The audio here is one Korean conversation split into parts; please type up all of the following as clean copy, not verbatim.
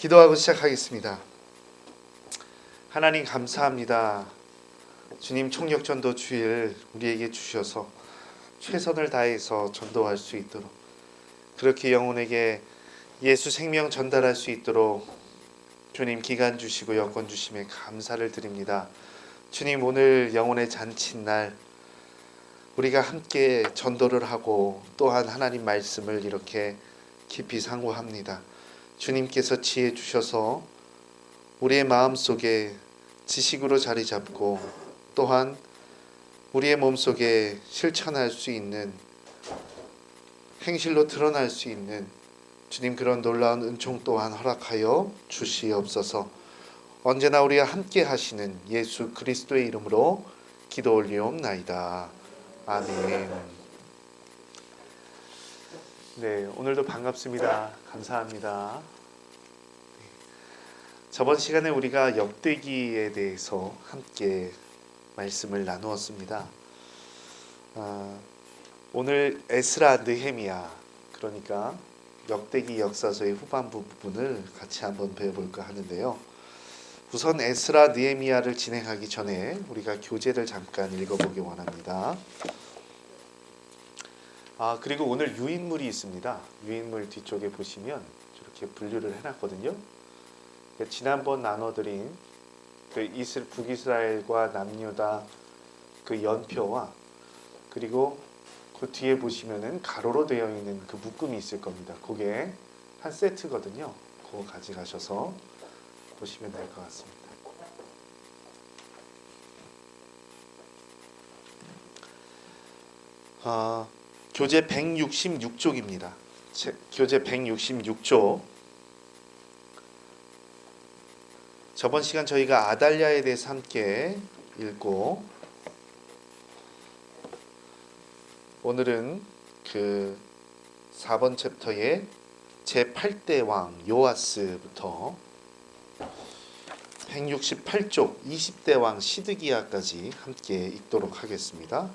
기도하고 시작하겠습니다. 하나님 감사합니다. 주님 총력전도 주일 우리에게 주셔서 최선을 다해서 전도할 수 있도록, 그렇게 영혼에게 예수 생명 전달할 수 있도록 주님 기간 주시고 여건 주심에 감사를 드립니다. 주님, 오늘 영혼의 잔칫날 우리가 함께 전도를 하고 또한 하나님 말씀을 이렇게 깊이 상고합니다. 주님께서 지혜 주셔서 우리의 마음속에 지식으로 자리 잡고 또한 우리의 몸속에 실천할 수 있는, 행실로 드러날 수 있는 주님 그런 놀라운 은총 또한 허락하여 주시옵소서. 언제나 우리와 함께 하시는 예수 그리스도의 이름으로 기도 올리옵나이다. 아멘. 네, 오늘도 반갑습니다. 감사합니다. 저번 시간에 우리가 역대기에 대해서 함께 말씀을 나누었습니다. 오늘 에스라 느헤미야, 그러니까 역대기 역사서의 후반부 부분을 같이 한번 배워볼까 하는데요. 우선 에스라 느헤미야를 진행하기 전에 우리가 교재를 잠깐 읽어보기 원합니다. 그리고 오늘 유인물이 있습니다. 유인물 뒤쪽에 보시면 이렇게 분류를 해놨거든요. 지난번 나눠드린 그 북이스라엘과 남유다 그 연표와, 그리고 그 뒤에 보시면은 가로로 되어 있는 그 묶음이 있을 겁니다. 그게 한 세트거든요. 그거 가져가셔서 보시면 될 것 같습니다. 교재 166쪽입니다. 교재 166쪽. 저번 시간 저희가 아달랴에 대해서 함께 읽고, 오늘은 그 4번 챕터의 제8대 왕 요아스부터 168쪽 20대 왕 시드기야까지 함께 읽도록 하겠습니다.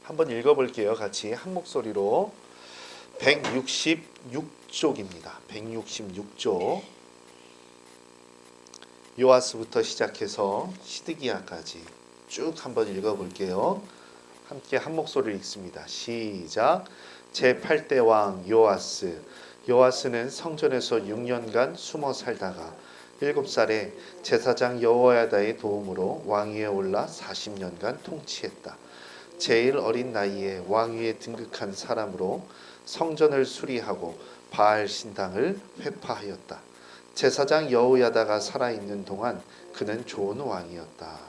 한번 읽어볼게요. 같이 한 목소리로. 166쪽입니다. 166쪽. 요아스부터 시작해서 시드기야까지 쭉 한번 읽어볼게요. 함께 한 목소리를 읽습니다. 시작. 제8대 왕 요아스. 요아스는 성전에서 6년간 숨어 살다가 7살에 제사장 여호야다의 도움으로 왕위에 올라 40년간 통치했다. 제일 어린 나이에 왕위에 등극한 사람으로 성전을 수리하고 바알 신당을 회파하였다. 제사장 여호야다가 살아있는 동안 그는 좋은 왕이었다.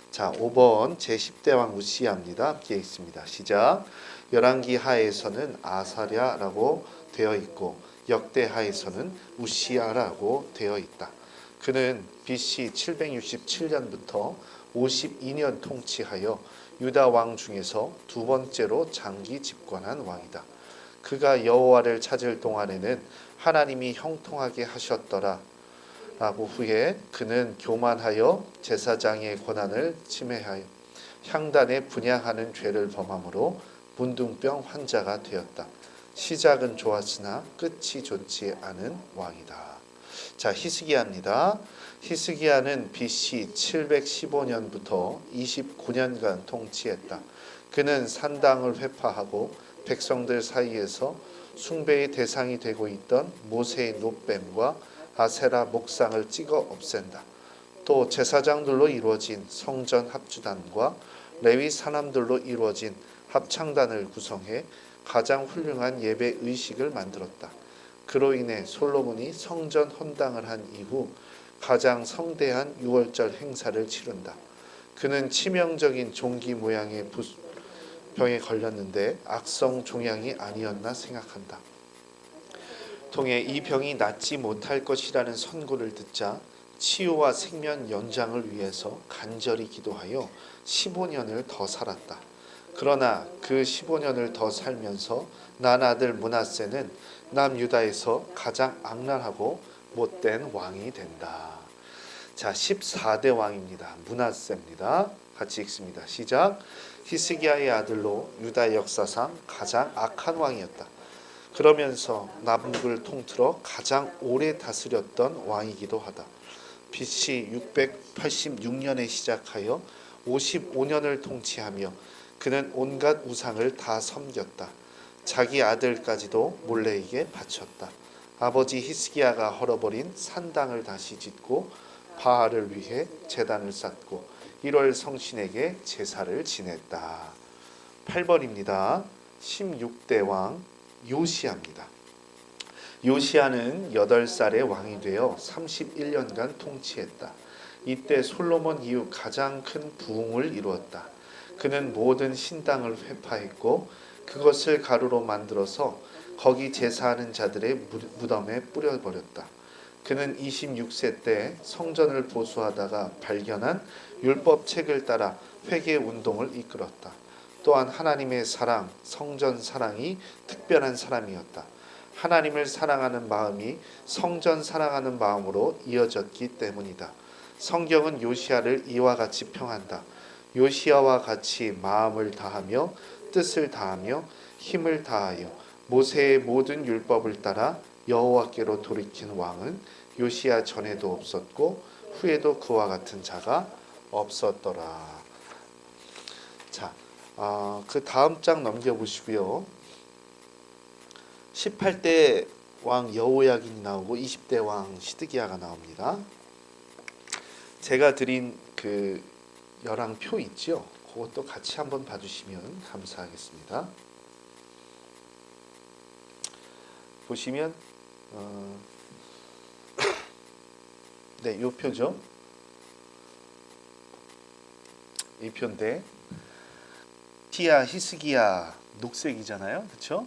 자, 5번 제10대 왕 우시야입니다. 함께 읽습니다. 시작. 열왕기 하에서는 아사랴라고 되어 있고 역대하에서는 우시야라고 되어 있다. 그는 BC 767년부터 52년 통치하여 유다 왕 중에서 두 번째로 장기 집권한 왕이다. 그가 여호와를 찾을 동안에는 하나님이 형통하게 하셨더라 라고 후에 그는 교만하여 제사장의 권한을 침해하여 향단에 분향하는 죄를 범함으로 문둥병 환자가 되었다. 시작은 좋았으나 끝이 좋지 않은 왕이다. 자, 히스기야입니다. 히스기야는 BC 715년부터 29년간 통치했다. 그는 산당을 회파하고 백성들 사이에서 숭배의 대상이 되고 있던 모세의 노뱀과 아세라 목상을 찍어 없앤다. 또 제사장들로 이루어진 성전 합주단과 레위 사람들로 이루어진 합창단을 구성해 가장 훌륭한 예배 의식을 만들었다. 그로 인해 솔로몬이 성전 헌당을 한 이후 가장 성대한 6월절 행사를 치른다. 그는 치명적인 종기 모양의 병에 걸렸는데 악성 종양이 아니었나 생각한다. 통해 이 병이 낫지 못할 것이라는 선고를 듣자 치유와 생명 연장을 위해서 간절히 기도하여 15년을 더 살았다. 그러나 그 15년을 더 살면서 난 아들 므낫세는 남유다에서 가장 악랄하고 못된 왕이 된다. 자, 14대 왕입니다. 므낫세입니다. 같이 읽습니다. 시작. 히스기야의 아들로 유다 역사상 가장 악한 왕이었다. 그러면서 남북을 통틀어 가장 오래 다스렸던 왕이기도 하다. BC 686년에 시작하여 55년을 통치하며 그는 온갖 우상을 다 섬겼다. 자기 아들까지도 몰래에게 바쳤다. 아버지 히스기야가 헐어버린 산당을 다시 짓고 바알을 위해 제단을 쌓고 1월 성신에게 제사를 지냈다. 8번입니다. 16대 왕 요시야입니다. 요시야는 8살의 왕이 되어 31년간 통치했다. 이때 솔로몬 이후 가장 큰 부흥을 이루었다. 그는 모든 신당을 회파했고 그것을 가루로 만들어서 거기 제사하는 자들의 무덤에 뿌려버렸다. 그는 26세 때 성전을 보수하다가 발견한 율법책을 따라 회개 운동을 이끌었다. 또한 하나님의 사랑, 성전 사랑이 특별한 사람이었다. 하나님을 사랑하는 마음이 성전 사랑하는 마음으로 이어졌기 때문이다. 성경은 요시야를 이와 같이 평한다. 요시야와 같이 마음을 다하며 뜻을 다하며 힘을 다하여 모세의 모든 율법을 따라 여호와께로 돌이킨 왕은 요시야 전에도 없었고 후에도 그와 같은 자가 없었더라. 자, 그 다음 장 넘겨보시고요. 18대 왕 여호야긴이 나오고 20대 왕 시드기야가 나옵니다. 제가 드린 그 열왕표 있죠? 그것도 같이 한번 봐주시면 감사하겠습니다. 보시면 네, 요 표죠. 이 표인데 요시야, 히스기야 녹색이잖아요, 그렇죠?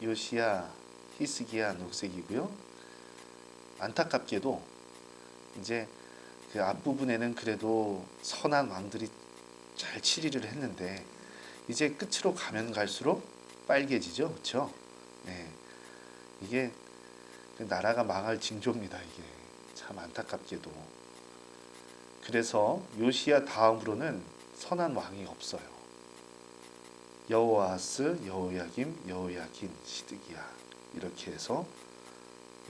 요시야, 히스기야 녹색이고요. 안타깝게도 이제 그 앞부분에는 그래도 선한 왕들이 잘 치리를 했는데 이제 끝으로 가면 갈수록 빨개지죠, 그렇죠? 네, 이게 나라가 망할 징조입니다. 이게 참 안타깝게도. 그래서 요시야 다음으로는 선한 왕이 없어요. 여호아스, 여호야김, 여호야긴, 시드기야 이렇게 해서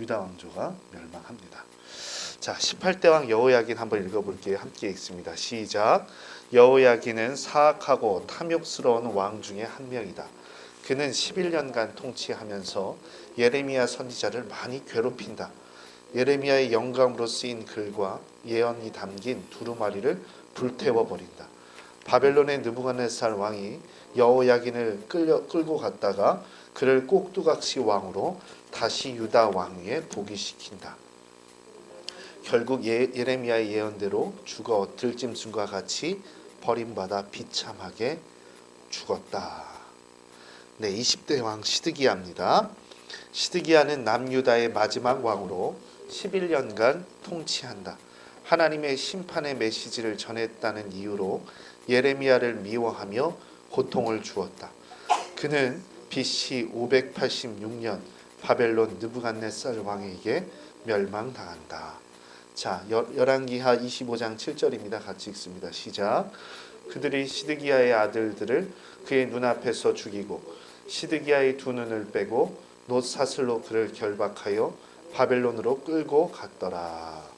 유다 왕조가 멸망합니다. 자, 18대 왕 여호야긴 한번 읽어볼게요. 함께 읽습니다. 시작. 여호야긴은 사악하고 탐욕스러운 왕 중에 한 명이다. 그는 11년간 통치하면서 예레미야 선지자를 많이 괴롭힌다. 예레미야의 영감으로 쓰인 글과 예언이 담긴 두루마리를 불태워버린다. 바벨론의 느부갓네살 왕이 여호야긴을 끌고 갔다가 그를 꼭두각시 왕으로 다시 유다 왕위에 복위시킨다. 결국 예레미야의 예언대로 죽어 들짐승과 같이 버림받아 비참하게 죽었다. 네, 20대 왕 시드기야입니다. 시드기야는 남유다의 마지막 왕으로 11년간 통치한다. 하나님의 심판의 메시지를 전했다는 이유로 예레미야를 미워하며 고통을 주었다. 그는 BC 586년 바벨론 느부갓네살 왕에게 멸망당한다. 자, 열왕기하 25장 7절입니다. 같이 읽습니다. 시작. 그들이 시드기야의 아들들을 그의 눈앞에서 죽이고 시드기야의 두 눈을 빼고 놋사슬로 그를 결박하여 바벨론으로 끌고 갔더라.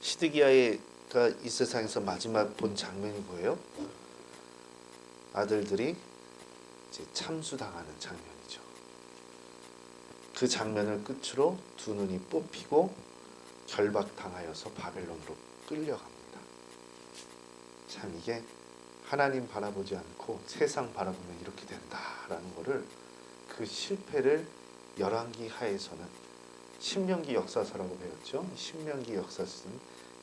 시드기야가 이 세상에서 마지막 본 장면이 뭐예요? 아들들이 이제 참수당하는 장면이죠. 그 장면을 끝으로 두 눈이 뽑히고 결박당하여서 바벨론으로 끌려갑니다. 참 이게 하나님 바라보지 않고 세상 바라보면 이렇게 된다라는 거를 그 실패를 열왕기하에서는 신명기 역사서라고 배웠죠. 신명기 역사서는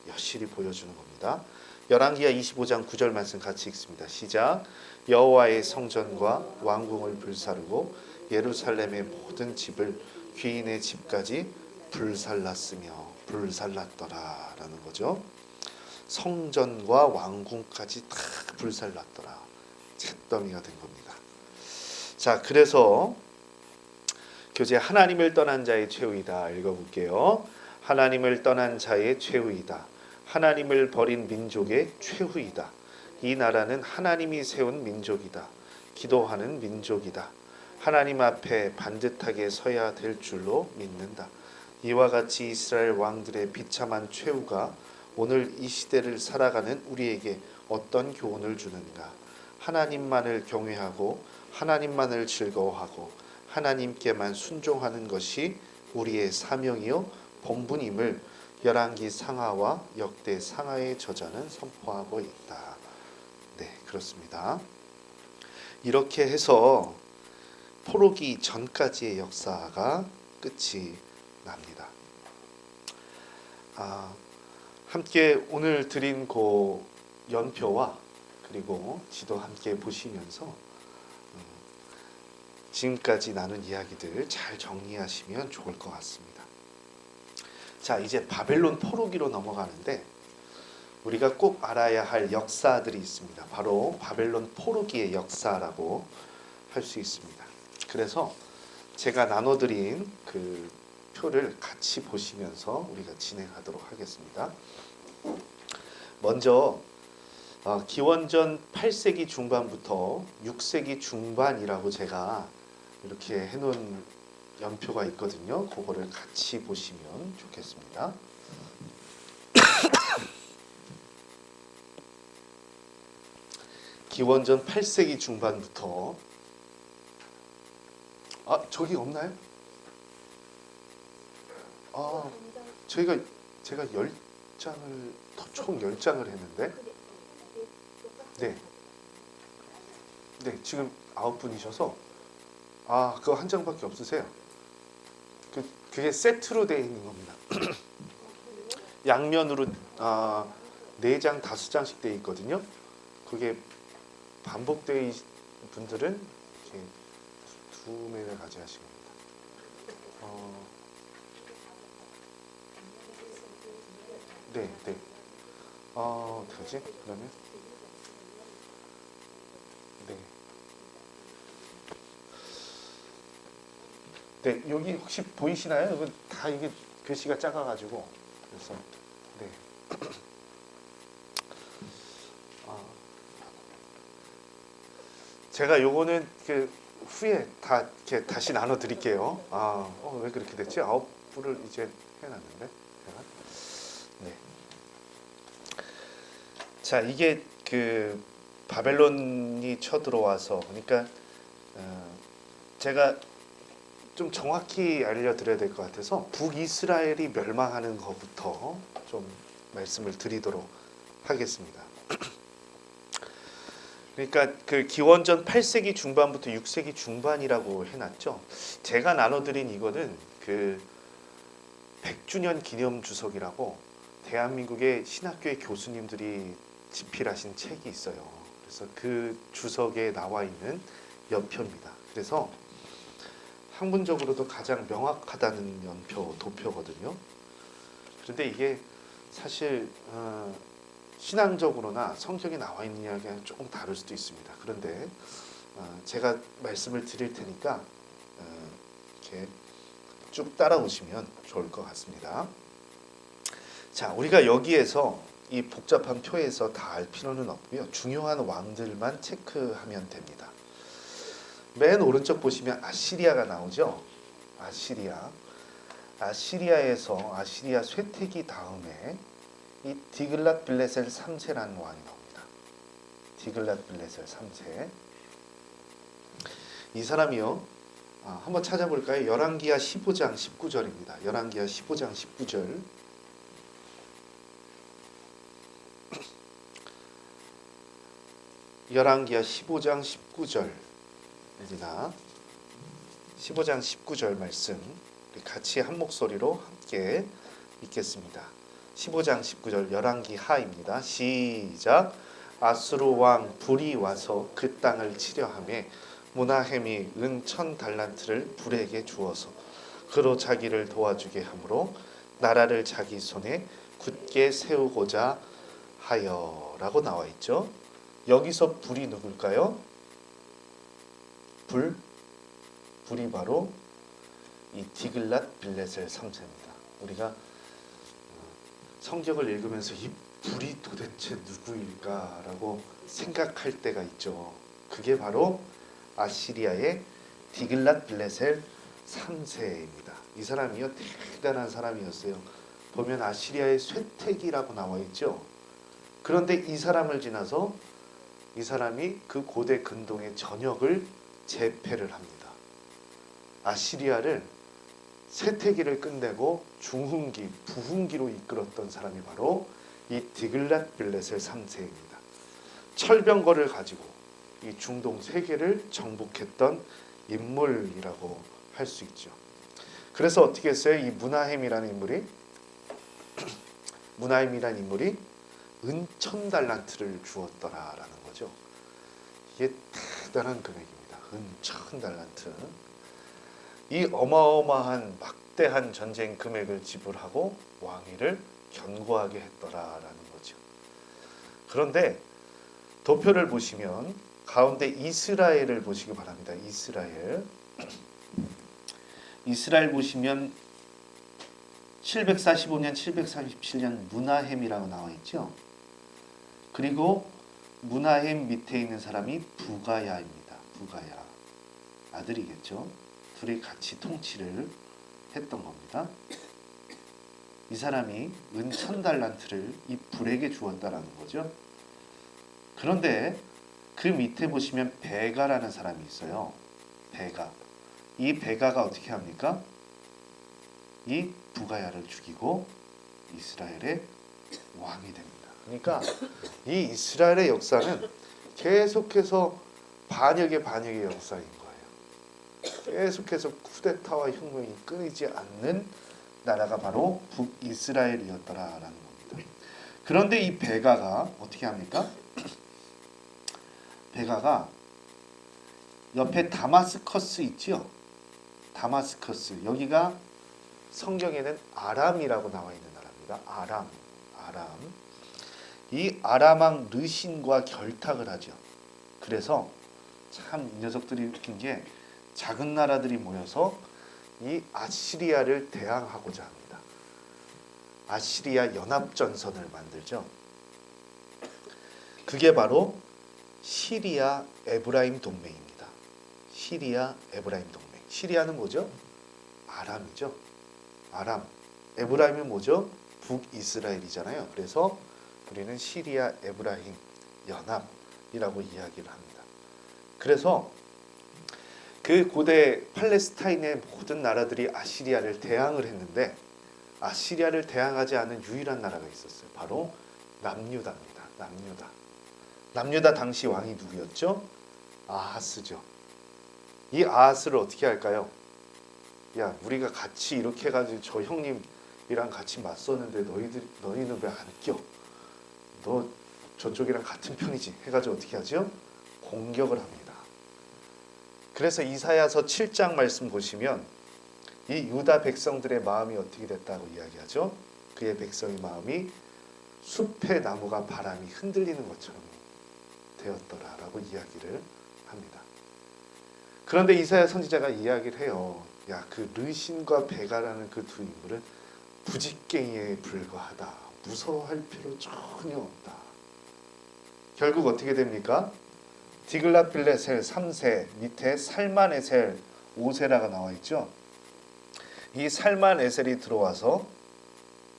여실히 보여주는 겁니다. 열왕기하 25장 9절 말씀 같이 읽습니다. 시작. 여호와의 성전과 왕궁을 불사르고 예루살렘의 모든 집을 귀인의 집까지 불살랐더라라는 거죠. 성전과 왕궁까지 다 불살랐더라. 잿더미가 된 겁니다. 자, 그래서 교재 하나님을 떠난 자의 최후이다 읽어볼게요. 하나님을 떠난 자의 최후이다. 하나님을 버린 민족의 최후이다. 이 나라는 하나님이 세운 민족이다. 기도하는 민족이다. 하나님 앞에 반듯하게 서야 될 줄로 믿는다. 이와 같이 이스라엘 왕들의 비참한 최후가 오늘 이 시대를 살아가는 우리에게 어떤 교훈을 주는가? 하나님만을 경외하고 하나님만을 즐거워하고 하나님께만 순종하는 것이 우리의 사명이요 본분임을 열왕기 상하와 역대 상하의 저자는 선포하고 있다. 네, 그렇습니다. 이렇게 해서 포로기 전까지의 역사가 끝이 납니다. 함께 오늘 드린 그 연표와 그리고 지도 함께 보시면서 지금까지 나눈 이야기들 잘 정리하시면 좋을 것 같습니다. 자, 이제 바벨론 포로기로 넘어가는데 우리가 꼭 알아야 할 역사들이 있습니다. 바로 바벨론 포로기의 역사라고 할 수 있습니다. 그래서 제가 나눠드린 그 표를 같이 보시면서 우리가 진행하도록 하겠습니다. 먼저 기원전 8세기 중반부터 6세기 중반이라고 제가 이렇게 해놓은 연표가 있거든요. 그거를 같이 보시면 좋겠습니다. 기원전 8세기 중반부터 저기 없나요? 제가 10장을 총 10장을 했는데 네, 지금 9분이셔서 그거 한 장밖에 없으세요. 그게 세트로 되어 있는 겁니다. 양면으로 4장, 5장씩 되어 있거든요. 그게 반복되어 분들은 이렇게 2매를 가져가시면 됩니다. 네. 어떡하지? 그러면 네, 여기 혹시 보이시나요? 이거 다 이게 글씨가 작아가지고 그래서 네. 제가 요거는 그 후에 다 이렇게 다시 나눠 드릴게요. 왜 그렇게 됐지? 9부를 이제 해놨는데. 네. 자, 이게 그 바벨론이 쳐들어와서 그러니까 제가 좀 정확히 알려드려야 될 것 같아서 북이스라엘이 멸망하는 것부터 좀 말씀을 드리도록 하겠습니다. 그러니까 그 기원전 8세기 중반부터 6세기 중반이라고 해놨죠. 제가 나눠드린 이거는 그 100주년 기념 주석이라고 대한민국의 신학교의 교수님들이 집필하신 책이 있어요. 그래서 그 주석에 나와 있는 연표입니다. 그래서 학문적으로도 가장 명확하다는 연표, 도표거든요. 그런데 이게 사실 신앙적으로나 성경에 나와 있는 이야기랑 조금 다를 수도 있습니다. 그런데 제가 말씀을 드릴 테니까 이렇게 쭉 따라오시면 좋을 것 같습니다. 자, 우리가 여기에서 이 복잡한 표에서 다 알 필요는 없고요. 중요한 왕들만 체크하면 됩니다. 맨 오른쪽 보시면 아시리아가 나오죠. 아시리아에서 아시리아 쇠퇴기 다음에 이 디글랏 빌레셀 3세라는 왕이 나옵니다. 디글랏 빌레셀 3세. 이 사람이요. 한번 찾아볼까요? 열왕기하 15장 19절입니다. 열왕기하 15장 19절. 열왕기하 15장 19절입니다. 15장 19절 말씀 같이 한 목소리로 함께 읽겠습니다. 15장 19절 열왕기하입니다. 시작. 아수르 왕 불이 와서 그 땅을 치려하며 무나헴이 은 1000달란트를 불에게 주어서 그로 자기를 도와주게 하므로 나라를 자기 손에 굳게 세우고자 하여라고 나와 있죠. 여기서 불이 누굴까요? 불이 바로 이 디글랏 빌레셀 3세입니다. 우리가 성경을 읽으면서 이 불이 도대체 누구일까라고 생각할 때가 있죠. 그게 바로 아시리아의 디글랏빌레셀 3세입니다. 이 사람이요 대단한 사람이었어요. 보면 아시리아의 쇠퇴기라고 나와 있죠. 그런데 이 사람을 지나서 이 사람이 그 고대 근동의 전역을 제패를 합니다. 아시리아를 쇠퇴기를 끝내고 중흥기, 부흥기로 이끌었던 사람이 바로 이 디글랏빌레셀 3세입니다. 철병거를 가지고 이 중동 세계를 정복했던 인물이라고 할 수 있죠. 그래서 어떻게 했어요? 이 무나헴이라는 인물이 은 1000달란트를 주었더라라는 거죠. 이게 대단한 금액입니다. 은 1000달란트. 이 어마어마한 막대한 전쟁 금액을 지불하고 왕위를 견고하게 했더라라는 거죠. 그런데 도표를 보시면 가운데 이스라엘을 보시기 바랍니다. 이스라엘 보시면 745년, 747년 무나헴이라고 나와 있죠. 그리고 무나헴 밑에 있는 사람이 부가야입니다. 부가야. 아들이겠죠. 둘이 같이 통치를 했던 겁니다. 이 사람이 은 1000달란트를 이 불에게 주었다라는 거죠. 그런데 그 밑에 보시면 베가라는 사람이 있어요. 베가. 이 베가가 어떻게 합니까? 이 부가야를 죽이고 이스라엘의 왕이 됩니다. 그러니까 이 이스라엘의 역사는 계속해서 반역의 역사인 거예요. 계속해서 쿠데타와 혁명이 끊이지 않는 나라가 바로 북이스라엘이었더라라는 겁니다. 그런데 이 베가가 어떻게 합니까? 베가가 옆에 다마스커스 있죠? 다마스커스. 여기가 성경에는 아람이라고 나와 있는 나라입니다. 아람. 이 아람 왕 르신과 결탁을 하죠. 그래서 참 이 녀석들이 웃긴 게 작은 나라들이 모여서 이 아시리아를 대항하고자 합니다. 아시리아 연합전선을 만들죠. 그게 바로 시리아 에브라임 동맹입니다. 시리아 에브라임 동맹. 시리아는 뭐죠? 아람이죠. 아람. 에브라임은 뭐죠? 북이스라엘이잖아요. 그래서 우리는 시리아 에브라임 연합이라고 이야기를 합니다. 그래서 그 고대 팔레스타인의 모든 나라들이 아시리아를 대항을 했는데 아시리아를 대항하지 않은 유일한 나라가 있었어요. 바로 남유다입니다. 남유다 당시 왕이 누구였죠? 아하스죠. 이 아하스를 어떻게 할까요? 야, 우리가 같이 이렇게 해가지고 저 형님이랑 같이 맞섰는데 너희는 왜 안 껴? 너 저쪽이랑 같은 편이지? 해가지고 어떻게 하죠? 공격을 합니다. 그래서 이사야서 7장 말씀 보시면 이 유다 백성들의 마음이 어떻게 됐다고 이야기하죠? 그의 백성의 마음이 숲의 나무가 바람이 흔들리는 것처럼 되었더라라고 이야기를 합니다. 그런데 이사야 선지자가 이야기를 해요. 야, 그 르신과 베가라는 그 두 인물은 부직갱이에 불과하다. 무서워할 필요 전혀 없다. 결국 어떻게 됩니까? 디글랏빌레셀 3세 밑에 살만에셀 5세라가 나와 있죠. 이 살만에셀이 들어와서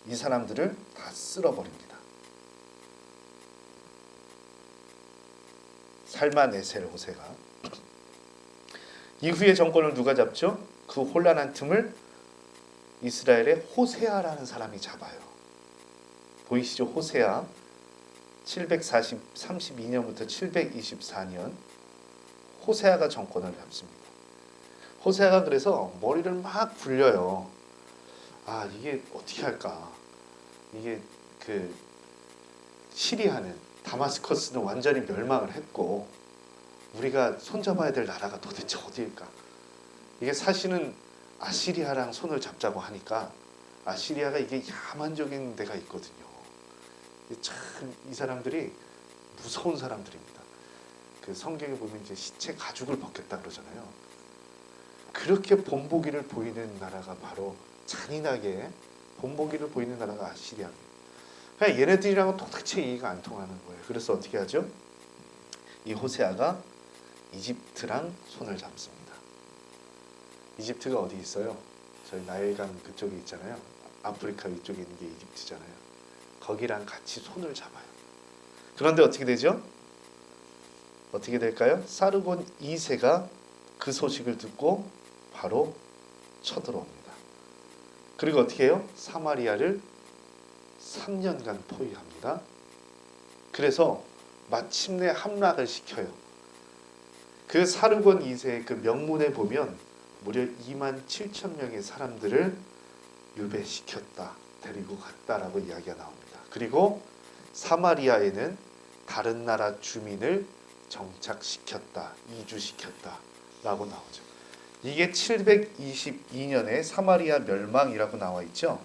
이 사람들을 다 쓸어버립니다. 살만에셀 5세가. 이후의 정권을 누가 잡죠? 그 혼란한 틈을 이스라엘의 호세아라는 사람이 잡아요. 보이시죠? 호세아. 732년부터 724년 호세아가 정권을 잡습니다. 호세아가 그래서 머리를 막 굴려요. 아, 이게 어떻게 할까? 이게 그 시리아는 다마스커스는 완전히 멸망을 했고 우리가 손잡아야 될 나라가 도대체 어디일까? 이게 사실은 아시리아랑 손을 잡자고 하니까 아시리아가 이게 야만적인 데가 있거든요. 참 이 사람들이 무서운 사람들입니다. 그 성경에 보면 이제 시체 가죽을 벗겼다 그러잖아요. 그렇게 본보기를 보이는 나라가 바로 잔인하게 본보기를 보이는 나라가 아시리아입니다. 그냥 얘네들이랑은 도대체 이해가 안 통하는 거예요. 그래서 어떻게 하죠? 이 호세아가 이집트랑 손을 잡습니다. 이집트가 어디 있어요? 저희 나일강 그쪽에 있잖아요. 아프리카 위쪽에 있는 게 이집트잖아요. 거기랑 같이 손을 잡아요. 그런데 어떻게 되죠? 어떻게 될까요? 사르곤 2세가 그 소식을 듣고 바로 쳐들어옵니다. 그리고 어떻게 해요? 사마리아를 3년간 포위합니다. 그래서 마침내 함락을 시켜요. 그 사르곤 2세의 그 명문에 보면 무려 2만 7천 명의 사람들을 유배시켰다, 데리고 갔다라고 이야기가 나옵니다. 그리고 사마리아에는 다른 나라 주민을 정착시켰다, 이주시켰다라고 나오죠. 이게 722년에 사마리아 멸망이라고 나와 있죠.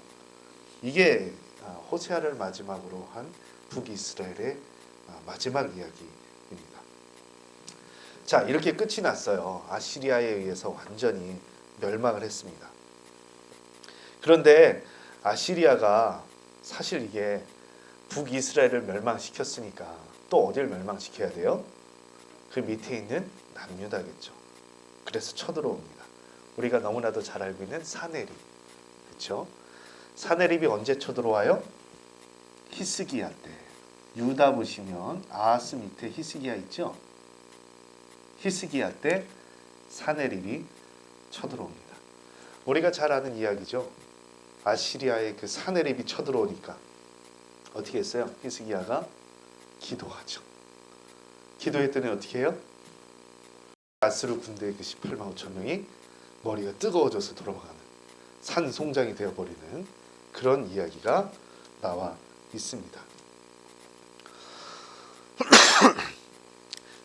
이게 호세아를 마지막으로 한 북이스라엘의 마지막 이야기입니다. 자, 이렇게 끝이 났어요. 아시리아에 의해서 완전히 멸망을 했습니다. 그런데 아시리아가 사실 이게 북이스라엘을 멸망시켰으니까 또 어디를 멸망시켜야 돼요? 그 밑에 있는 남유다겠죠. 그래서 쳐들어옵니다. 우리가 너무나도 잘 알고 있는 사네립, 그렇죠? 사네립이 언제 쳐들어와요? 히스기야 때. 유다 보시면 아하스 밑에 히스기야 있죠? 히스기야 때 사네립이 쳐들어옵니다. 우리가 잘 아는 이야기죠. 아시리아의 그 사네립이 쳐들어오니까 어떻게 했어요? 히스기야가 기도하죠. 기도했더니 어떻게 해요? 아스루 군대의 그 18만 5천 명이 머리가 뜨거워져서 돌아가는 산송장이 되어버리는 그런 이야기가 나와 있습니다.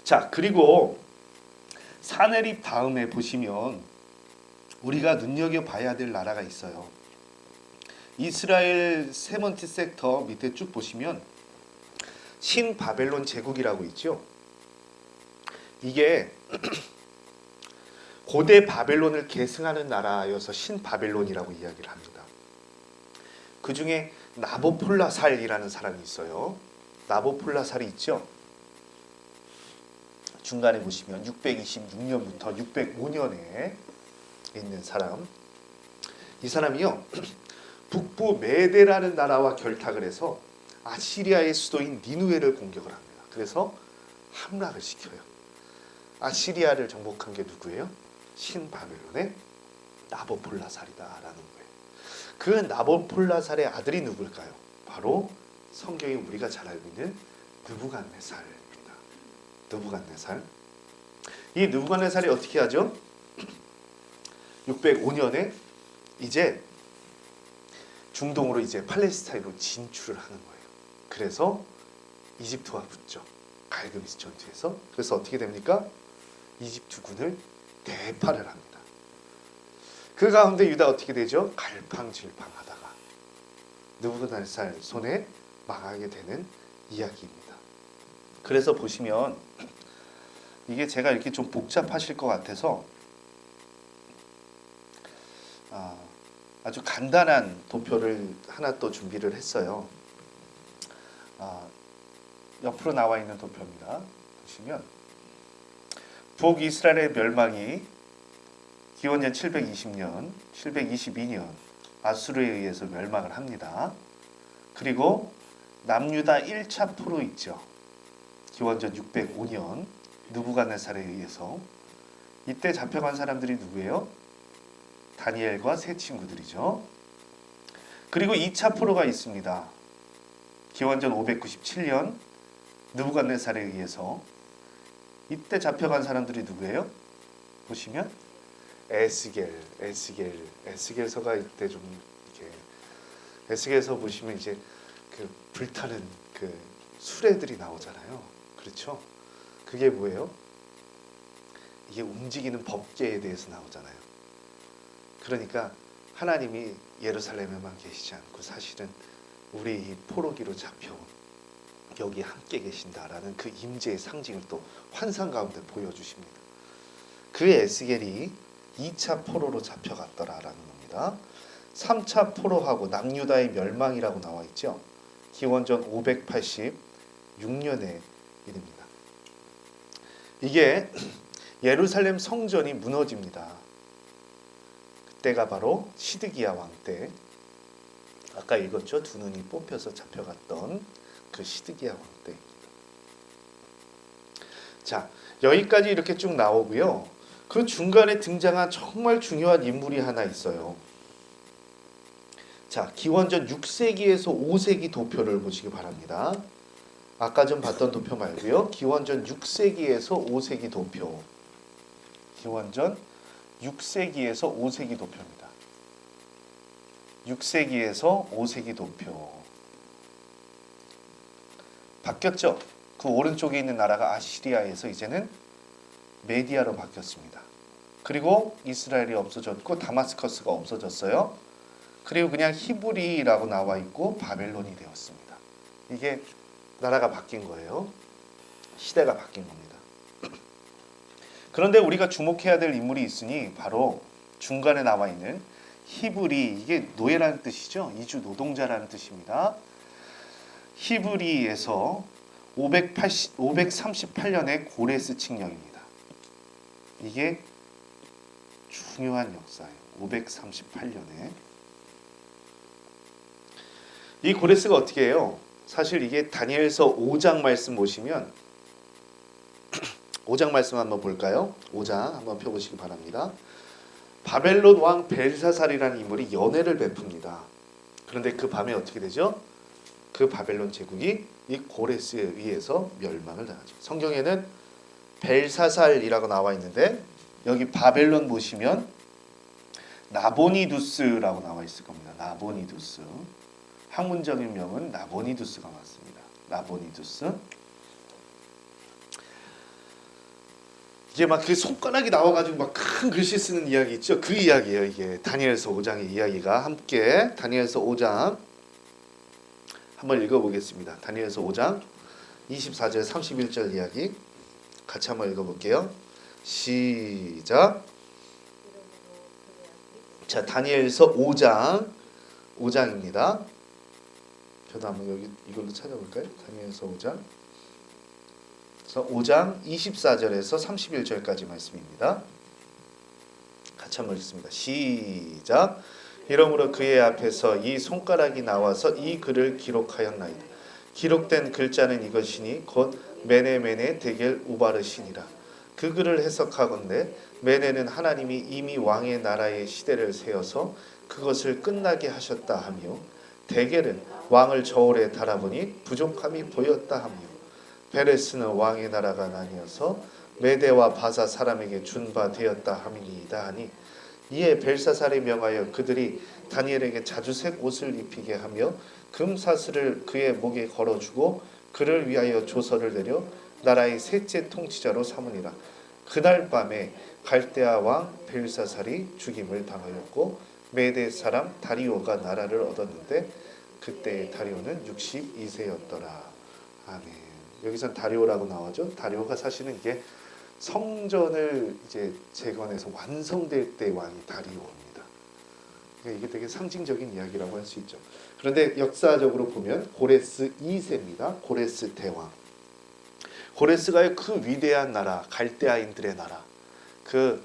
자, 그리고 사네립 다음에 보시면 우리가 눈여겨봐야 될 나라가 있어요. 이스라엘 세먼티 섹터 밑에 쭉 보시면 신바벨론 제국이라고 있죠. 이게 고대 바벨론을 계승하는 나라여서 신바벨론이라고 이야기를 합니다. 그 중에 나보폴라살이라는 사람이 있어요. 나보폴라살이 있죠. 중간에 보시면 626년부터 605년에 있는 사람. 이 사람이요, 북부 메데라는 나라와 결탁을 해서 아시리아의 수도인 니누에를 공격을 합니다. 그래서 함락을 시켜요. 아시리아를 정복한 게 누구예요? 신바벨론의 나보폴라살이다라는 거예요. 그 나보폴라살의 아들이 누굴까요? 바로 성경에 우리가 잘 알고 있는 느부갓네살입니다. 느부갓네살. 이 느부갓네살이 어떻게 하죠? 605년에 이제 중동으로 이제 팔레스타인으로 진출을 하는 거예요. 그래서 이집트와 붙죠. 갈그미스 전투에서. 그래서 어떻게 됩니까? 이집트군을 대파를 합니다. 그 가운데 유다 어떻게 되죠? 갈팡질팡하다가 느부갓네살 손에 망하게 되는 이야기입니다. 그래서 보시면 이게 제가 이렇게 좀 복잡하실 것 같아서 아주 간단한 도표를 하나 또 준비를 했어요. 옆으로 나와 있는 도표입니다. 보시면 북이스라엘의 멸망이 기원전 720년, 722년 아수르에 의해서 멸망을 합니다. 그리고 남유다 1차 포로 있죠. 기원전 605년 느부갓네살에 의해서. 이때 잡혀간 사람들이 누구예요? 다니엘과 세 친구들이죠. 그리고 2차 포로가 있습니다. 기원전 597년 느부갓네살에 의해서. 이때 잡혀간 사람들이 누구예요? 보시면 에스겔서가 이때 좀 이렇게 에스겔서 보시면 이제 그 불타는 그 수레들이 나오잖아요. 그렇죠? 그게 뭐예요? 이게 움직이는 법계에 대해서 나오잖아요. 그러니까 하나님이 예루살렘에만 계시지 않고 사실은 우리 이 포로기로 잡혀온 여기 함께 계신다라는 그 임재의 상징을 또 환상 가운데 보여주십니다. 그 에스겔이 2차 포로로 잡혀갔더라라는 겁니다. 3차 포로하고 남유다의 멸망이라고 나와 있죠. 기원전 586년의 일입니다. 이게 예루살렘 성전이 무너집니다. 그때가 바로 시드기야 왕 때, 아까 읽었죠? 두 눈이 뽑혀서 잡혀갔던 그 시드기야 왕 때. 자, 여기까지 이렇게 쭉 나오고요. 그 중간에 등장한 정말 중요한 인물이 하나 있어요. 자, 기원전 6세기에서 5세기 도표를 보시기 바랍니다. 아까 좀 봤던 도표 말고요. 기원전 6세기에서 5세기 도표. 기원전 6세기에서 5세기 도표입니다. 6세기에서 5세기 도표. 바뀌었죠? 그 오른쪽에 있는 나라가 아시리아에서 이제는 메디아로 바뀌었습니다. 그리고 이스라엘이 없어졌고 다마스커스가 없어졌어요. 그리고 그냥 히브리라고 나와 있고 바벨론이 되었습니다. 이게 나라가 바뀐 거예요. 시대가 바뀐 겁니다. 그런데 우리가 주목해야 될 인물이 있으니 바로 중간에 나와 있는 히브리, 이게 노예라는 뜻이죠. 이주 노동자라는 뜻입니다. 히브리에서 538년의 고레스 칙령입니다. 이게 중요한 역사예요. 538년에. 이 고레스가 어떻게 해요? 사실 이게 다니엘서 5장 말씀 보시면 5장 말씀 한번 볼까요? 5장 한번 펴보시기 바랍니다. 바벨론 왕 벨사살이라는 인물이 연회를 베풉니다. 그런데 그 밤에 어떻게 되죠? 그 바벨론 제국이 이 고레스에 의해서 멸망을 당하죠. 성경에는 벨사살이라고 나와 있는데 여기 바벨론 보시면 나보니두스라고 나와 있을 겁니다. 나보니두스. 학문적인 명은 나보니두스가 맞습니다. 나보니두스. 이게 막 그 손가락이 나와가지고 막 큰 글씨 쓰는 이야기 있죠. 그 이야기예요. 이게 다니엘서 5장의 이야기가. 함께 다니엘서 5장 한번 읽어보겠습니다. 다니엘서 5장 24절 31절 이야기 같이 한번 읽어볼게요. 시작. 자, 다니엘서 5장입니다. 저도 한번 여기 이걸로 찾아볼까요? 다니엘서 5장. 5장 24절에서 31절까지 말씀입니다. 같이 한번 읽습니다. 시작. 이러므로 그의 앞에서 이 손가락이 나와서 이 글을 기록하였나이다. 기록된 글자는 이것이니 곧 메네 데겔 우바르시니라. 그 글을 해석하건대 메네는 하나님이 이미 왕의 나라의 시대를 세워서 그것을 끝나게 하셨다 하며, 데겔은 왕을 저울에 달아보니 부족함이 보였다 하며, 베레스는 왕의 나라가 나뉘어서 메대와 바사 사람에게 준 바 되었다 함이니이다 하니, 이에 벨사살에 명하여 그들이 다니엘에게 자주색 옷을 입히게 하며 금사슬을 그의 목에 걸어주고 그를 위하여 조서를 내려 나라의 셋째 통치자로 삼으니라. 그날 밤에 갈대아 왕 벨사살이 죽임을 당하였고 메대 사람 다리오가 나라를 얻었는데 그때의 다리오는 62세였더라. 아멘. 여기선 다리오라고 나오죠. 다리오가 사실은 이게 성전을 이제 재건해서 완성될 때 왕이 다리오입니다. 그러니까 이게 되게 상징적인 이야기라고 할 수 있죠. 그런데 역사적으로 보면 고레스 2세입니다. 고레스 대왕. 고레스가 그 위대한 나라, 갈대아인들의 나라, 그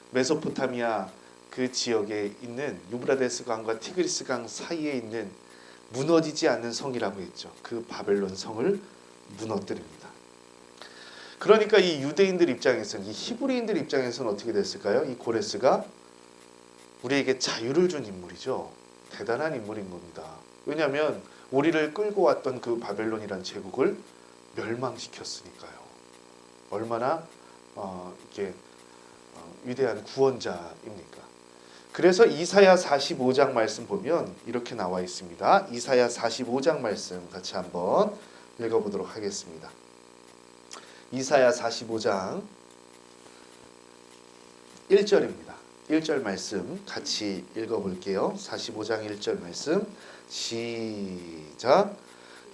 메소포타미아 그 지역에 있는 유브라데스 강과 티그리스 강 사이에 있는 무너지지 않는 성이라고 했죠. 그 바벨론 성을 무너뜨립니다. 그러니까 이 유대인들 입장에서는, 이 히브리인들 입장에서는 어떻게 됐을까요? 이 고레스가 우리에게 자유를 준 인물이죠. 대단한 인물인 겁니다. 왜냐하면 우리를 끌고 왔던 그 바벨론이란 제국을 멸망시켰으니까요. 얼마나 이렇게 위대한 구원자입니까? 그래서 이사야 45장 말씀 보면 이렇게 나와 있습니다. 이사야 45장 말씀 같이 한번 읽어보도록 하겠습니다. 이사야 45장 1절입니다. 1절 말씀 같이 읽어볼게요. 45장 1절 말씀 시작.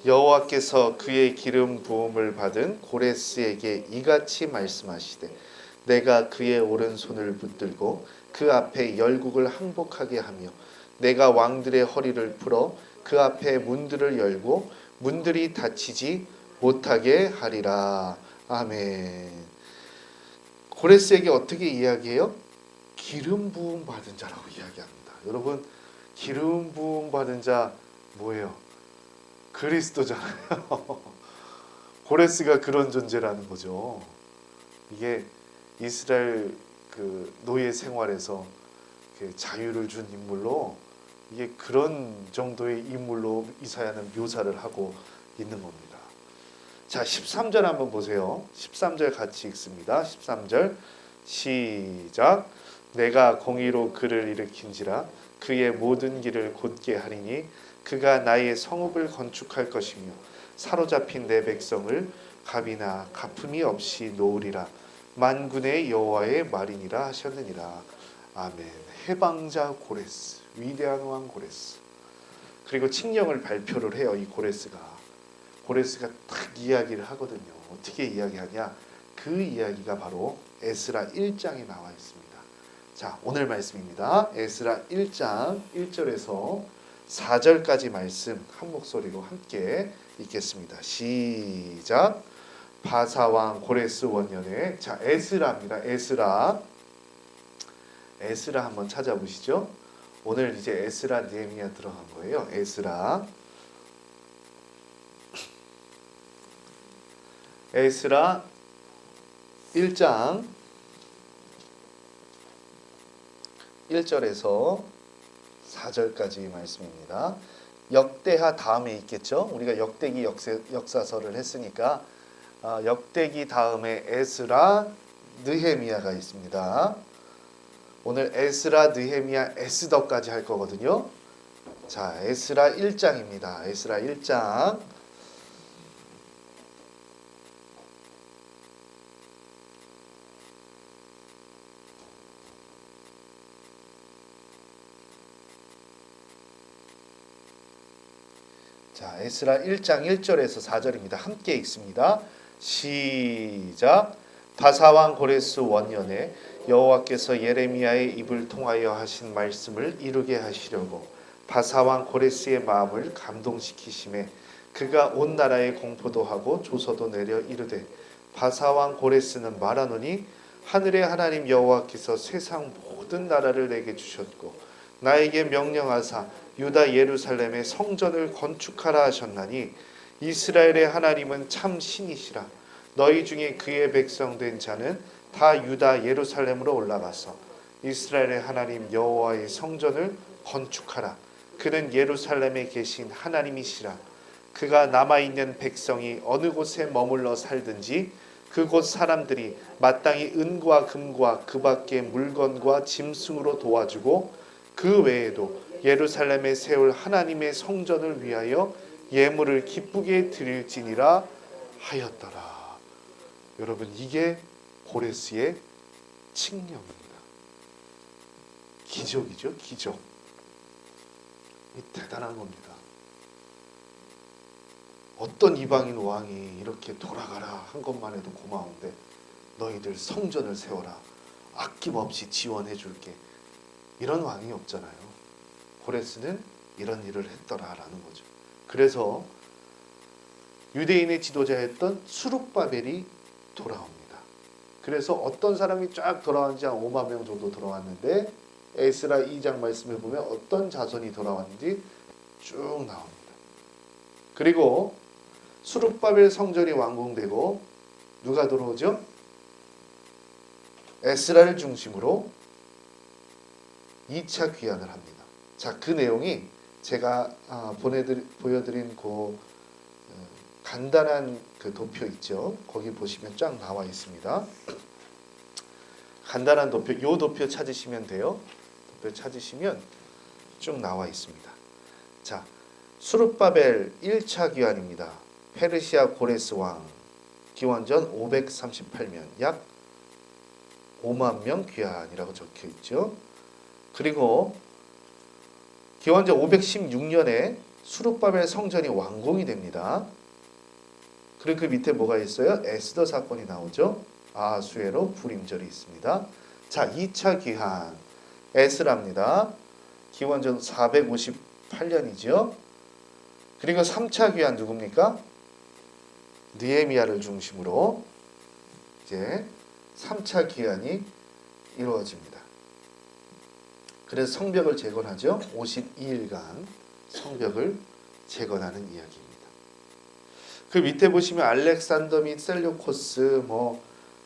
여호와께서 그의 기름 부음을 받은 고레스에게 이같이 말씀하시되, 내가 그의 오른손을 붙들고 그 앞에 열국을 항복하게 하며 내가 왕들의 허리를 풀어 그 앞에 문들을 열고 문들이 닫히지 못하게 하리라. 아멘. 고레스에게 어떻게 이야기해요? 기름 부음 받은 자라고 이야기합니다. 여러분, 기름 부음 받은 자 뭐예요? 그리스도잖아요. 고레스가 그런 존재라는 거죠. 이게 이스라엘 그 노예 생활에서 자유를 준 인물로, 이게 그런 정도의 인물로 이사야는 묘사를 하고 있는 겁니다. 자, 13절 한번 보세요. 13절 같이 읽습니다. 13절 시작. 내가 공의로 그를 일으킨지라 그의 모든 길을 곧게 하리니 그가 나의 성읍을 건축할 것이며 사로잡힌 내 백성을 값이나 갚음이 없이 놓으리라. 만군의 여호와의 말이니라 하셨느니라. 아멘. 해방자 고레스, 위대한 왕 고레스. 그리고 칙령을 발표를 해요. 이 고레스가 딱 이야기를 하거든요. 어떻게 이야기하냐? 그 이야기가 바로 에스라 1장에 나와 있습니다. 자, 오늘 말씀입니다. 에스라 1장 1절에서 4절까지 말씀 한 목소리로 함께 읽겠습니다. 시작. 바사왕 고레스 원년에, 자, 에스라입니다. 에스라 한번 찾아보시죠. 오늘 이제 에스라 느헤미야 들어간 거예요. 에스라 1장 1절에서 4절까지 말씀입니다. 역대하 다음에 있겠죠. 우리가 역대기 역사서를 했으니까 역대기 다음에 에스라 느헤미야가 있습니다. 오늘 에스라 느헤미야 에스더까지 할 거거든요. 자, 에스라 1장입니다. 에스라 1장 자, 에스라 1장 1절에서 4절입니다. 함께 읽습니다. 시작. 바사왕 고레스 원년에 여호와께서 예레미야의 입을 통하여 하신 말씀을 이루게 하시려고 바사왕 고레스의 마음을 감동시키심에 그가 온 나라에 공포도 하고 조서도 내려 이르되 바사왕 고레스는 말하노니 하늘의 하나님 여호와께서 세상 모든 나라를 내게 주셨고 나에게 명령하사 유다 예루살렘의 성전을 건축하라 하셨나니 이스라엘의 하나님은 참 신이시라. 너희 중에 그의 백성 된 자는 다 유다 예루살렘으로 올라가서 이스라엘의 하나님 여호와의 성전을 건축하라. 그는 예루살렘에 계신 하나님이시라. 그가 남아있는 백성이 어느 곳에 머물러 살든지 그곳 사람들이 마땅히 은과 금과 그 밖의 물건과 짐승으로 도와주고 그 외에도 예루살렘에 세울 하나님의 성전을 위하여 예물을 기쁘게 드릴지니라 하였더라. 여러분, 이게 고레스의 칙령입니다. 기적이죠, 기적. 이 대단한 겁니다. 어떤 이방인 왕이 이렇게 돌아가라 한 것만 해도 고마운데 너희들 성전을 세워라. 아낌없이 지원해 줄게. 이런 왕이 없잖아요. 고레스는 이런 일을 했더라라는 거죠. 그래서 유대인의 지도자였던 수룹바벨이 돌아옵니다. 그래서 어떤 사람이 쫙 돌아왔는지 한 5만 명 정도 돌아왔는데 에스라 2장 말씀에 보면 어떤 자손이 돌아왔는지 쭉 나옵니다. 그리고 수룹바벨 성전이 완공되고 누가 들어오죠? 에스라를 중심으로 2차 귀환을 합니다. 자, 그 내용이 제가 보여드린 그 간단한 그 도표 있죠. 거기 보시면 쫙 나와 있습니다. 간단한 도표, 요 도표 찾으시면 돼요. 도표 찾으시면 쭉 나와 있습니다. 자, 수룹바벨 1차 귀환입니다. 페르시아 고레스 왕, 기원전 538년, 약 5만 명 귀환이라고 적혀 있죠. 그리고 기원전 516년에 수룹바벨 성전이 완공이 됩니다. 그리고 그 밑에 뭐가 있어요? 에스더 사건이 나오죠. 아하수에로 불임절이 있습니다. 자, 2차 귀환 에스라입니다. 기원전 458년이죠. 그리고 3차 귀환 누굽니까? 느헤미야를 중심으로 이제 3차 귀환이 이루어집니다. 그래서 성벽을 재건하죠. 52일간 성벽을 재건하는 이야기입니다. 그 밑에 보시면 알렉산더 및 셀류코스,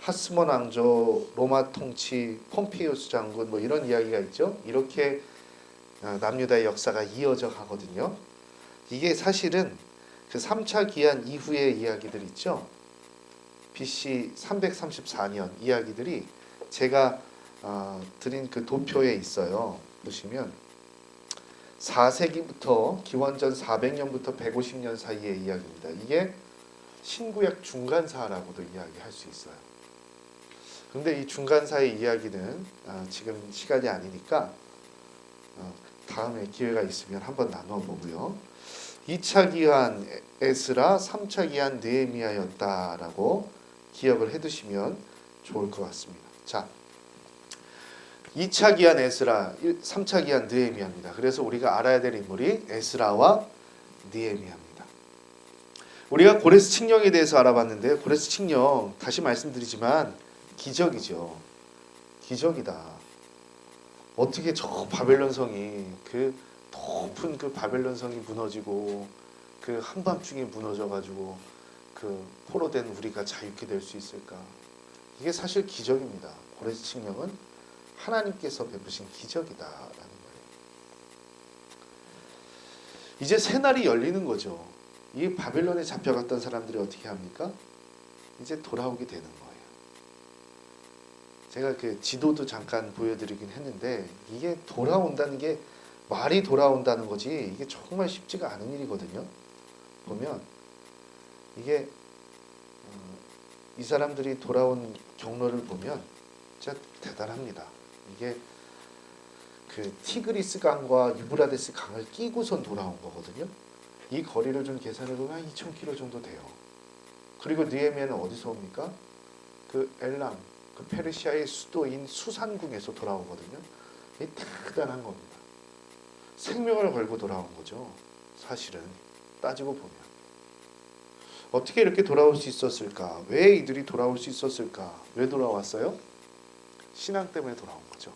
하스몬 왕조, 로마 통치, 폼페이우스 장군 이런 이야기가 있죠. 이렇게 남유다의 역사가 이어져 가거든요. 이게 사실은 그 3차 기한 이후의 이야기들 있죠. BC 334년 이야기들이 제가 드린 그 도표에 있어요. 보시면 4세기부터 기원전 400년부터 150년 사이의 이야기입니다. 이게 신구약 중간사라고도 이야기할 수 있어요. 근데 이 중간사의 이야기는 지금 시간이 아니니까 다음에 기회가 있으면 한번 나눠 보고요. 2차 기한 에스라, 3차 기한 느헤미야였다라고 기억을 해두시면 좋을 것 같습니다. 자, 2차 기한 에스라, 3차 기한 느헤미야입니다. 그래서 우리가 알아야 될 인물이 에스라와 느헤미야입니다. 우리가 고레스 칙령에 대해서 알아봤는데, 고레스 칙령 다시 말씀드리지만 기적이죠. 기적이다. 어떻게 저 바벨론 성이, 그 높은 그 바벨론 성이 무너지고 그 한밤중에 무너져가지고 그 포로된 우리가 자유케 될 수 있을까? 이게 사실 기적입니다. 고레스 칙령은 하나님께서 베푸신 기적이다라는 거예요. 이제 새날이 열리는 거죠. 이 바벨론에 잡혀갔던 사람들이 어떻게 합니까? 이제 돌아오게 되는 거예요. 제가 그 지도도 잠깐 보여드리긴 했는데, 이게 돌아온다는 게 말이 돌아온다는 거지 이게 정말 쉽지가 않은 일이거든요. 보면 이게 이 사람들이 돌아온 경로를 보면 진짜 대단합니다. 이게 그 티그리스 강과 유브라데스 강을 끼고선 돌아온 거거든요. 이 거리를 좀 계산해 보면 한 2,000km 정도 돼요. 그리고 느헤미야는 어디서 옵니까? 그 엘람, 그 페르시아의 수도인 수산궁에서 돌아오거든요. 이게 대단한 겁니다. 생명을 걸고 돌아온 거죠. 사실은 따지고 보면 어떻게 이렇게 돌아올 수 있었을까? 왜 이들이 돌아올 수 있었을까? 왜 돌아왔어요? 신앙 때문에 돌아온 거죠.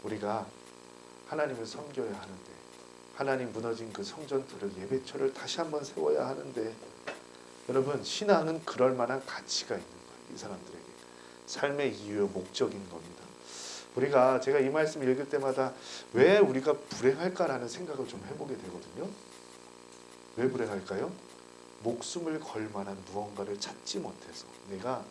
우리가 하나님을 섬겨야 하는데, 하나님 무너진 그 성전들을, 예배처를 다시 한번 세워야 하는데, 여러분 신앙은 그럴 만한 가치가 있는 거예요. 이 사람들에게 삶의 이유, 목적인 겁니다. 우리가, 제가 이 말씀 읽을 때마다 왜 우리가 불행할까라는 생각을 좀 해보게 되거든요. 왜 불행할까요? 목숨을 걸 만한 무언가를 찾지 못해서, 내가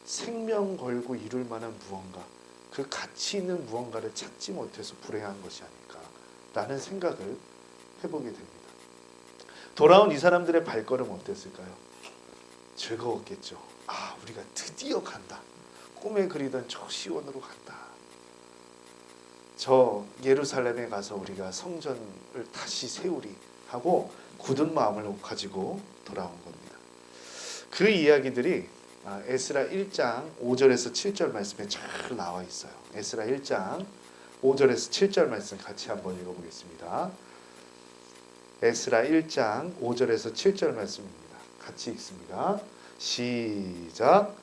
생명 걸고 이룰 만한 무언가, 그 가치 있는 무언가를 찾지 못해서 불행한 것이 아닐까라는 생각을 해보게 됩니다. 돌아온 이 사람들의 발걸음 어땠을까요? 즐거웠겠죠. 우리가 드디어 간다. 꿈에 그리던 저 시온으로 간다. 저 예루살렘에 가서 우리가 성전을 다시 세우리 하고 굳은 마음을 가지고 돌아온 겁니다. 그 이야기들이 에스라 1장 5절에서 7절 말씀에 잘 나와 있어요. 에스라 1장 5절에서 7절 말씀 같이 한번 읽어보겠습니다. 에스라 1장 5절에서 7절 말씀입니다. 같이 읽습니다. 시작.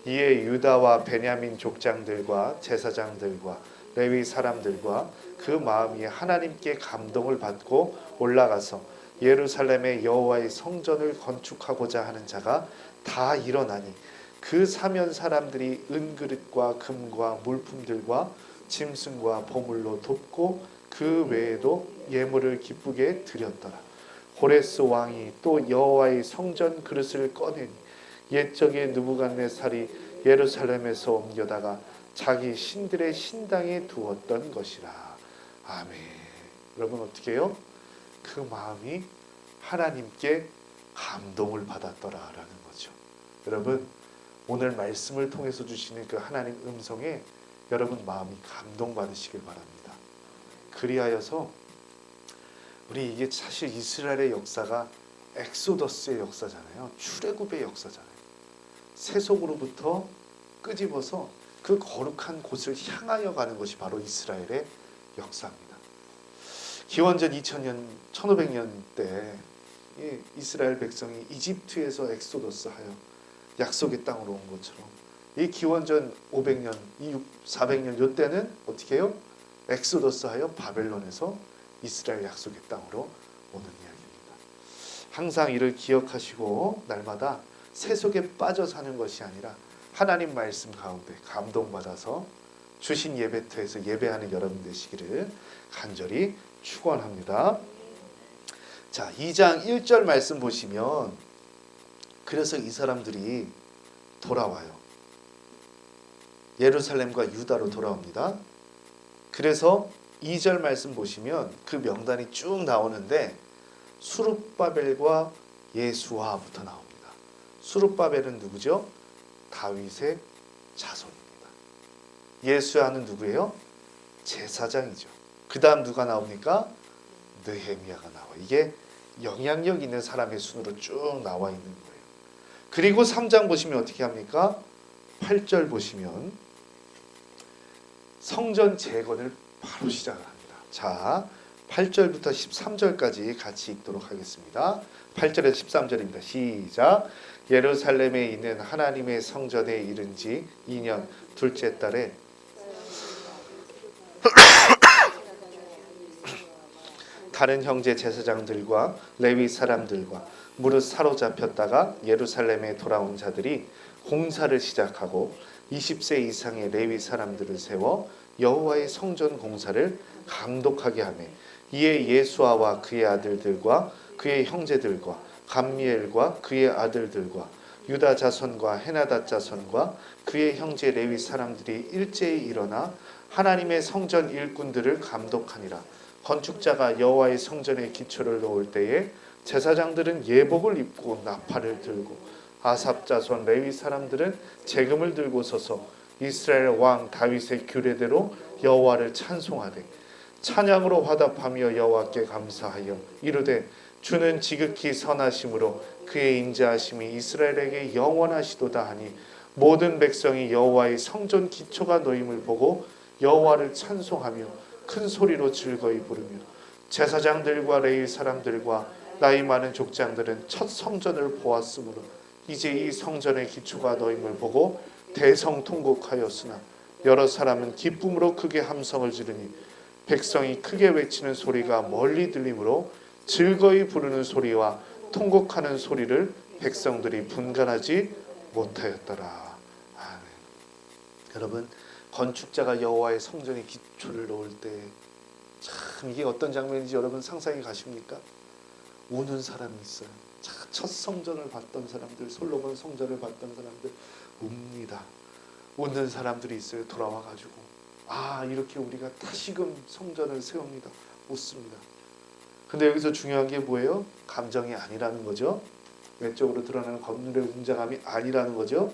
이에 유다와 베냐민 족장들과 제사장들과 레위 사람들과 그 마음이 하나님께 감동을 받고 올라가서 예루살렘의 여호와의 성전을 건축하고자 하는 자가 다 일어나니, 그 사면 사람들이 은그릇과 금과 물품들과 짐승과 보물로 돕고 그 외에도 예물을 기쁘게 드렸더라. 고레스 왕이 또 여호와의 성전 그릇을 꺼내니 옛적에 느부갓네살이 예루살렘에서 옮겨다가 자기 신들의 신당에 두었던 것이라. 아멘. 여러분 어떻게 해요? 그 마음이 하나님께 감동을 받았더라라는 거죠. 여러분 오늘 말씀을 통해서 주시는 그 하나님 음성에 여러분 마음이 감동받으시길 바랍니다. 그리하여서 우리, 이게 사실 이스라엘의 역사가 엑소더스의 역사잖아요. 출애굽의 역사잖아요. 세속으로부터 끄집어서 그 거룩한 곳을 향하여 가는 것이 바로 이스라엘의 역사입니다. 기원전 2000년, 1500년 때 이스라엘 백성이 이집트에서 엑소더스하여 약속의 땅으로 온 것처럼, 이 기원전 500년, 400년 이때는 어떻게 해요? 엑소더스하여 바벨론에서 이스라엘 약속의 땅으로 오는 이야기입니다. 항상 이를 기억하시고 날마다 세속에 빠져 사는 것이 아니라 하나님 말씀 가운데 감동받아서 주신 예배터에서 예배하는 여러분 되시기를 간절히 축원합니다. 자, 2장 1절 말씀 보시면 그래서 이 사람들이 돌아와요. 예루살렘과 유다로 돌아옵니다. 그래서 2절 말씀 보시면 그 명단이 쭉 나오는데 수룹바벨과 예수아부터 나옵니다. 수룹바벨은 누구죠? 다윗의 자손입니다. 예수아는 누구예요? 제사장이죠. 그 다음 누가 나옵니까? 느헤미야가 나와. 이게 영향력 있는 사람의 순으로 쭉 나와 있는 거예요. 그리고 3장 보시면 어떻게 합니까? 8절 보시면 성전 재건을 바로 시작을 합니다. 자, 8절부터 13절까지 같이 읽도록 하겠습니다. 8절에서 13절입니다. 시작. 예루살렘에 있는 하나님의 성전에 이른 지 2년 둘째 달에 다른 형제 제사장들과 레위 사람들과 무릇 사로잡혔다가 예루살렘에 돌아온 자들이 공사를 시작하고 20세 이상의 레위 사람들을 세워 여호와의 성전 공사를 감독하게 하매 이에 예수아와 그의 아들들과 그의 형제들과 감미엘과 그의 아들들과 유다 자손과 헤나다 자손과 그의 형제 레위 사람들이 일제히 일어나 하나님의 성전 일꾼들을 감독하니라. 건축자가 여호와의 성전에 기초를 놓을 때에 제사장들은 예복을 입고 나팔을 들고 아삽 자손 레위 사람들은 재금을 들고 서서 이스라엘 왕 다윗의 규례대로 여호와를 찬송하되 찬양으로 화답하며 여호와께 감사하여 이르되 주는 지극히 선하심으로 그의 인자하심이 이스라엘에게 영원하시도다 하니 모든 백성이 여호와의 성전 기초가 놓임을 보고 여호와를 찬송하며 큰 소리로 즐거이 부르며 제사장들과 레위 사람들과 나이 많은 족장들은 첫 성전을 보았으므로 이제 이 성전의 기초가 놓임을 보고 대성통곡하였으나 여러 사람은 기쁨으로 크게 함성을 지르니 백성이 크게 외치는 소리가 멀리 들리므로 즐거이 부르는 소리와 통곡하는 소리를 백성들이 분간하지 못하였더라. 아멘. 여러분, 건축자가 여호와의 성전의 기초를 놓을 때 참 이게 어떤 장면인지 여러분 상상이 가십니까? 우는 사람이 있어요. 첫 성전을 봤던 사람들, 솔로몬 성전을 봤던 사람들 웁니다. 웃는 사람들이 있어요. 돌아와가지고 이렇게 우리가 다시금 성전을 세웁니다. 웃습니다. 근데 여기서 중요한 게 뭐예요? 감정이 아니라는 거죠. 외적으로 드러나는 건물의 웅장함이 아니라는 거죠.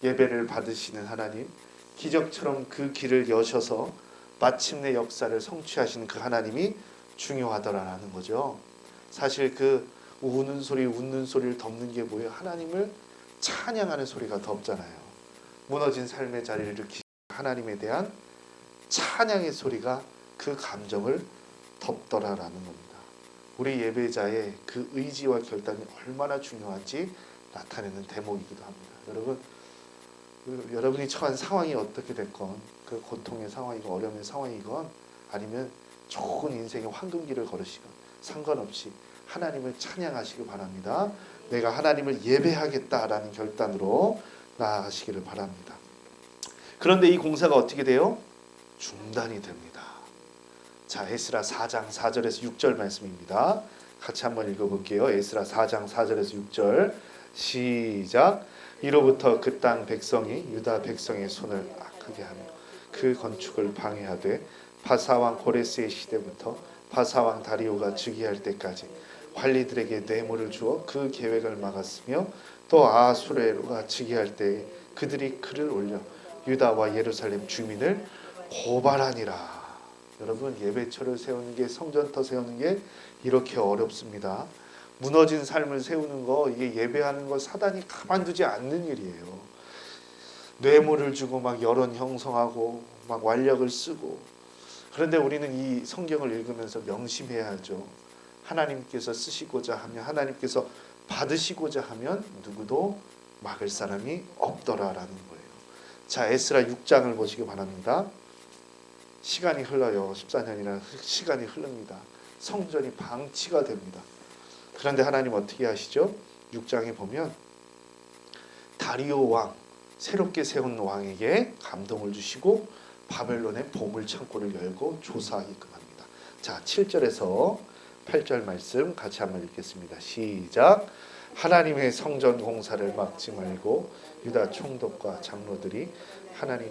예배를 받으시는 하나님, 기적처럼 그 길을 여셔서 마침내 역사를 성취하시는 그 하나님이 중요하더라라는 거죠. 사실 그 우는 소리, 웃는 소리를 덮는 게 뭐예요? 하나님을 찬양하는 소리가 덮잖아요. 무너진 삶의 자리를 일으키신 하나님에 대한 찬양의 소리가 그 감정을 덮더라라는 겁니다. 우리 예배자의 그 의지와 결단이 얼마나 중요한지 나타내는 대목이기도 합니다. 여러분이 처한 상황이 어떻게 됐건 그 고통의 상황이건 어려움의 상황이건 아니면 좋은 인생의 황금길을 걸으시건 상관없이 하나님을 찬양하시기 바랍니다. 내가 하나님을 예배하겠다라는 결단으로 나아가시기를 바랍니다. 그런데 이 공사가 어떻게 돼요? 중단이 됩니다. 자, 에스라 4장 4절에서 6절 말씀입니다. 같이 한번 읽어볼게요. 에스라 4장 4절에서 6절 시작. 이로부터 그 땅 백성이 유다 백성의 손을 악하게 하며 그 건축을 방해하되 바사왕 고레스의 시대부터 바사왕 다리오가 즉위할 때까지 관리들에게 뇌물을 주어 그 계획을 막았으며 또 아수레로가 즉위할 때 그들이 글을 올려 유다와 예루살렘 주민을 고발하니라. 여러분, 예배처를 세우는 게, 성전터 세우는 게 이렇게 어렵습니다. 무너진 삶을 세우는 거, 이게 예배하는 거 사단이 가만두지 않는 일이에요. 뇌물을 주고 막 여론 형성하고 막 완력을 쓰고. 그런데 우리는 이 성경을 읽으면서 명심해야 하죠. 하나님께서 쓰시고자 하면, 하나님께서 받으시고자 하면 누구도 막을 사람이 없더라라는 거예요. 자, 에스라 6장을 보시기 바랍니다. 시간이 흘러요. 14년이나 시간이 흐릅니다. 성전이 방치가 됩니다. 그런데 하나님 어떻게 하시죠? 6장에 보면 다리오 왕, 새롭게 세운 왕에게 감동을 주시고 바벨론의 보물 창고를 열고 조사하게끔 합니다. 자, 7절에서 8절 말씀 같이 한번 읽겠습니다. 시작. 하나님의 성전 공사를 막지 말고 유다 총독과 장로들이 하나님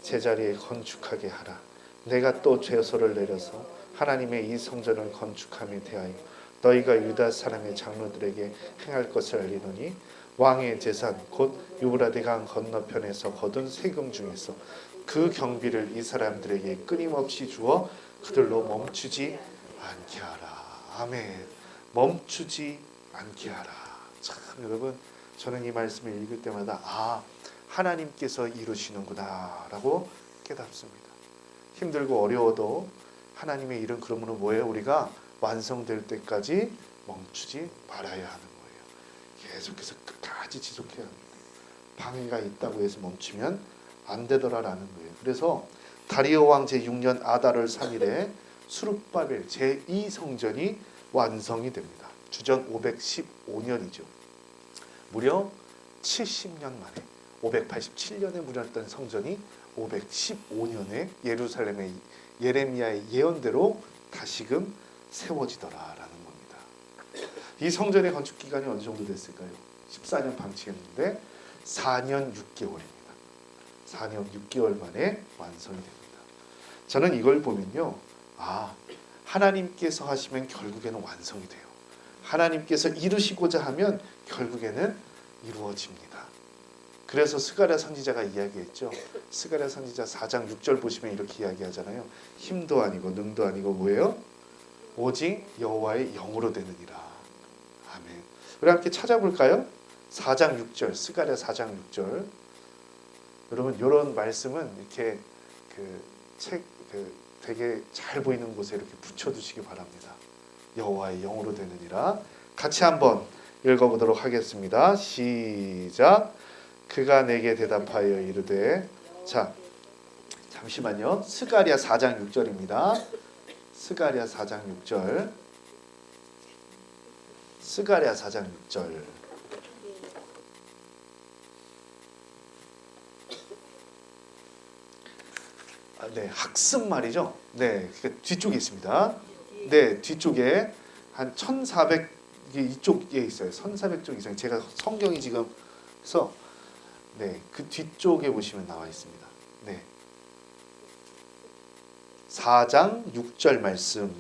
제자리에 건축하게 하라. 내가 또 죄소를 내려서 하나님의 이 성전을 건축함에 대하여 너희가 유다 사람의 장로들에게 행할 것을 알리노니 왕의 재산 곧 유브라데 강 건너편에서 거둔 세금 중에서 그 경비를 이 사람들에게 끊임없이 주어 그들로 멈추지 않게 하라. 아멘. 멈추지 않게 하라. 참 여러분, 저는 이 말씀을 읽을 때마다 하나님께서 이루시는구나 라고 깨닫습니다. 힘들고 어려워도 하나님의 일은 그러므로 뭐예요? 우리가 완성될 때까지 멈추지 말아야 하는 거예요. 계속해서 끝까지 지속해야 합니다. 방해가 있다고 해서 멈추면 안 되더라라는 거예요. 그래서 다리오 왕 제6년 아달월 3일에 수룹바벨 제2성전이 완성이 됩니다. 주전 515년이죠. 무려 70년 만에 587년에 무너졌던 성전이 515년에 예루살렘의 예레미야의 예언대로 다시금 세워지더라라는 겁니다. 이 성전의 건축 기간이 어느 정도 됐을까요? 14년 방치했는데 4년 6개월입니다. 4년 6개월 만에 완성이 됩니다. 저는 이걸 보면요, 하나님께서 하시면 결국에는 완성이 돼요. 하나님께서 이루시고자 하면 결국에는 이루어집니다. 그래서 스가랴 선지자가 이야기했죠. 스가랴 선지자 4장 6절 보시면 이렇게 이야기하잖아요. 힘도 아니고 능도 아니고 뭐예요? 오직 여호와의 영으로 되느니라. 아멘. 우리 함께 찾아볼까요? 4장 6절, 스가랴 4장 6절. 여러분, 이런 말씀은 이렇게 되게 잘 보이는 곳에 이렇게 붙여두시기 바랍니다. 여호와의 영으로 되느니라. 같이 한번 읽어보도록 하겠습니다. 시작. 그가 내게 대답하여 이르되, 자, 잠시만요. 스가랴 4장 6절입니다. 스가랴 4장 6절. 스가랴 4장 6절. 네, 학습 말이죠. 네, 뒤쪽에 있습니다. 네, 뒤쪽에 한 1400 이쪽에 있어요. 1400쪽 이상. 제가 성경이 지금 그래서 네, 그 뒤쪽에 보시면 나와 있습니다. 네. 4장 6절 말씀.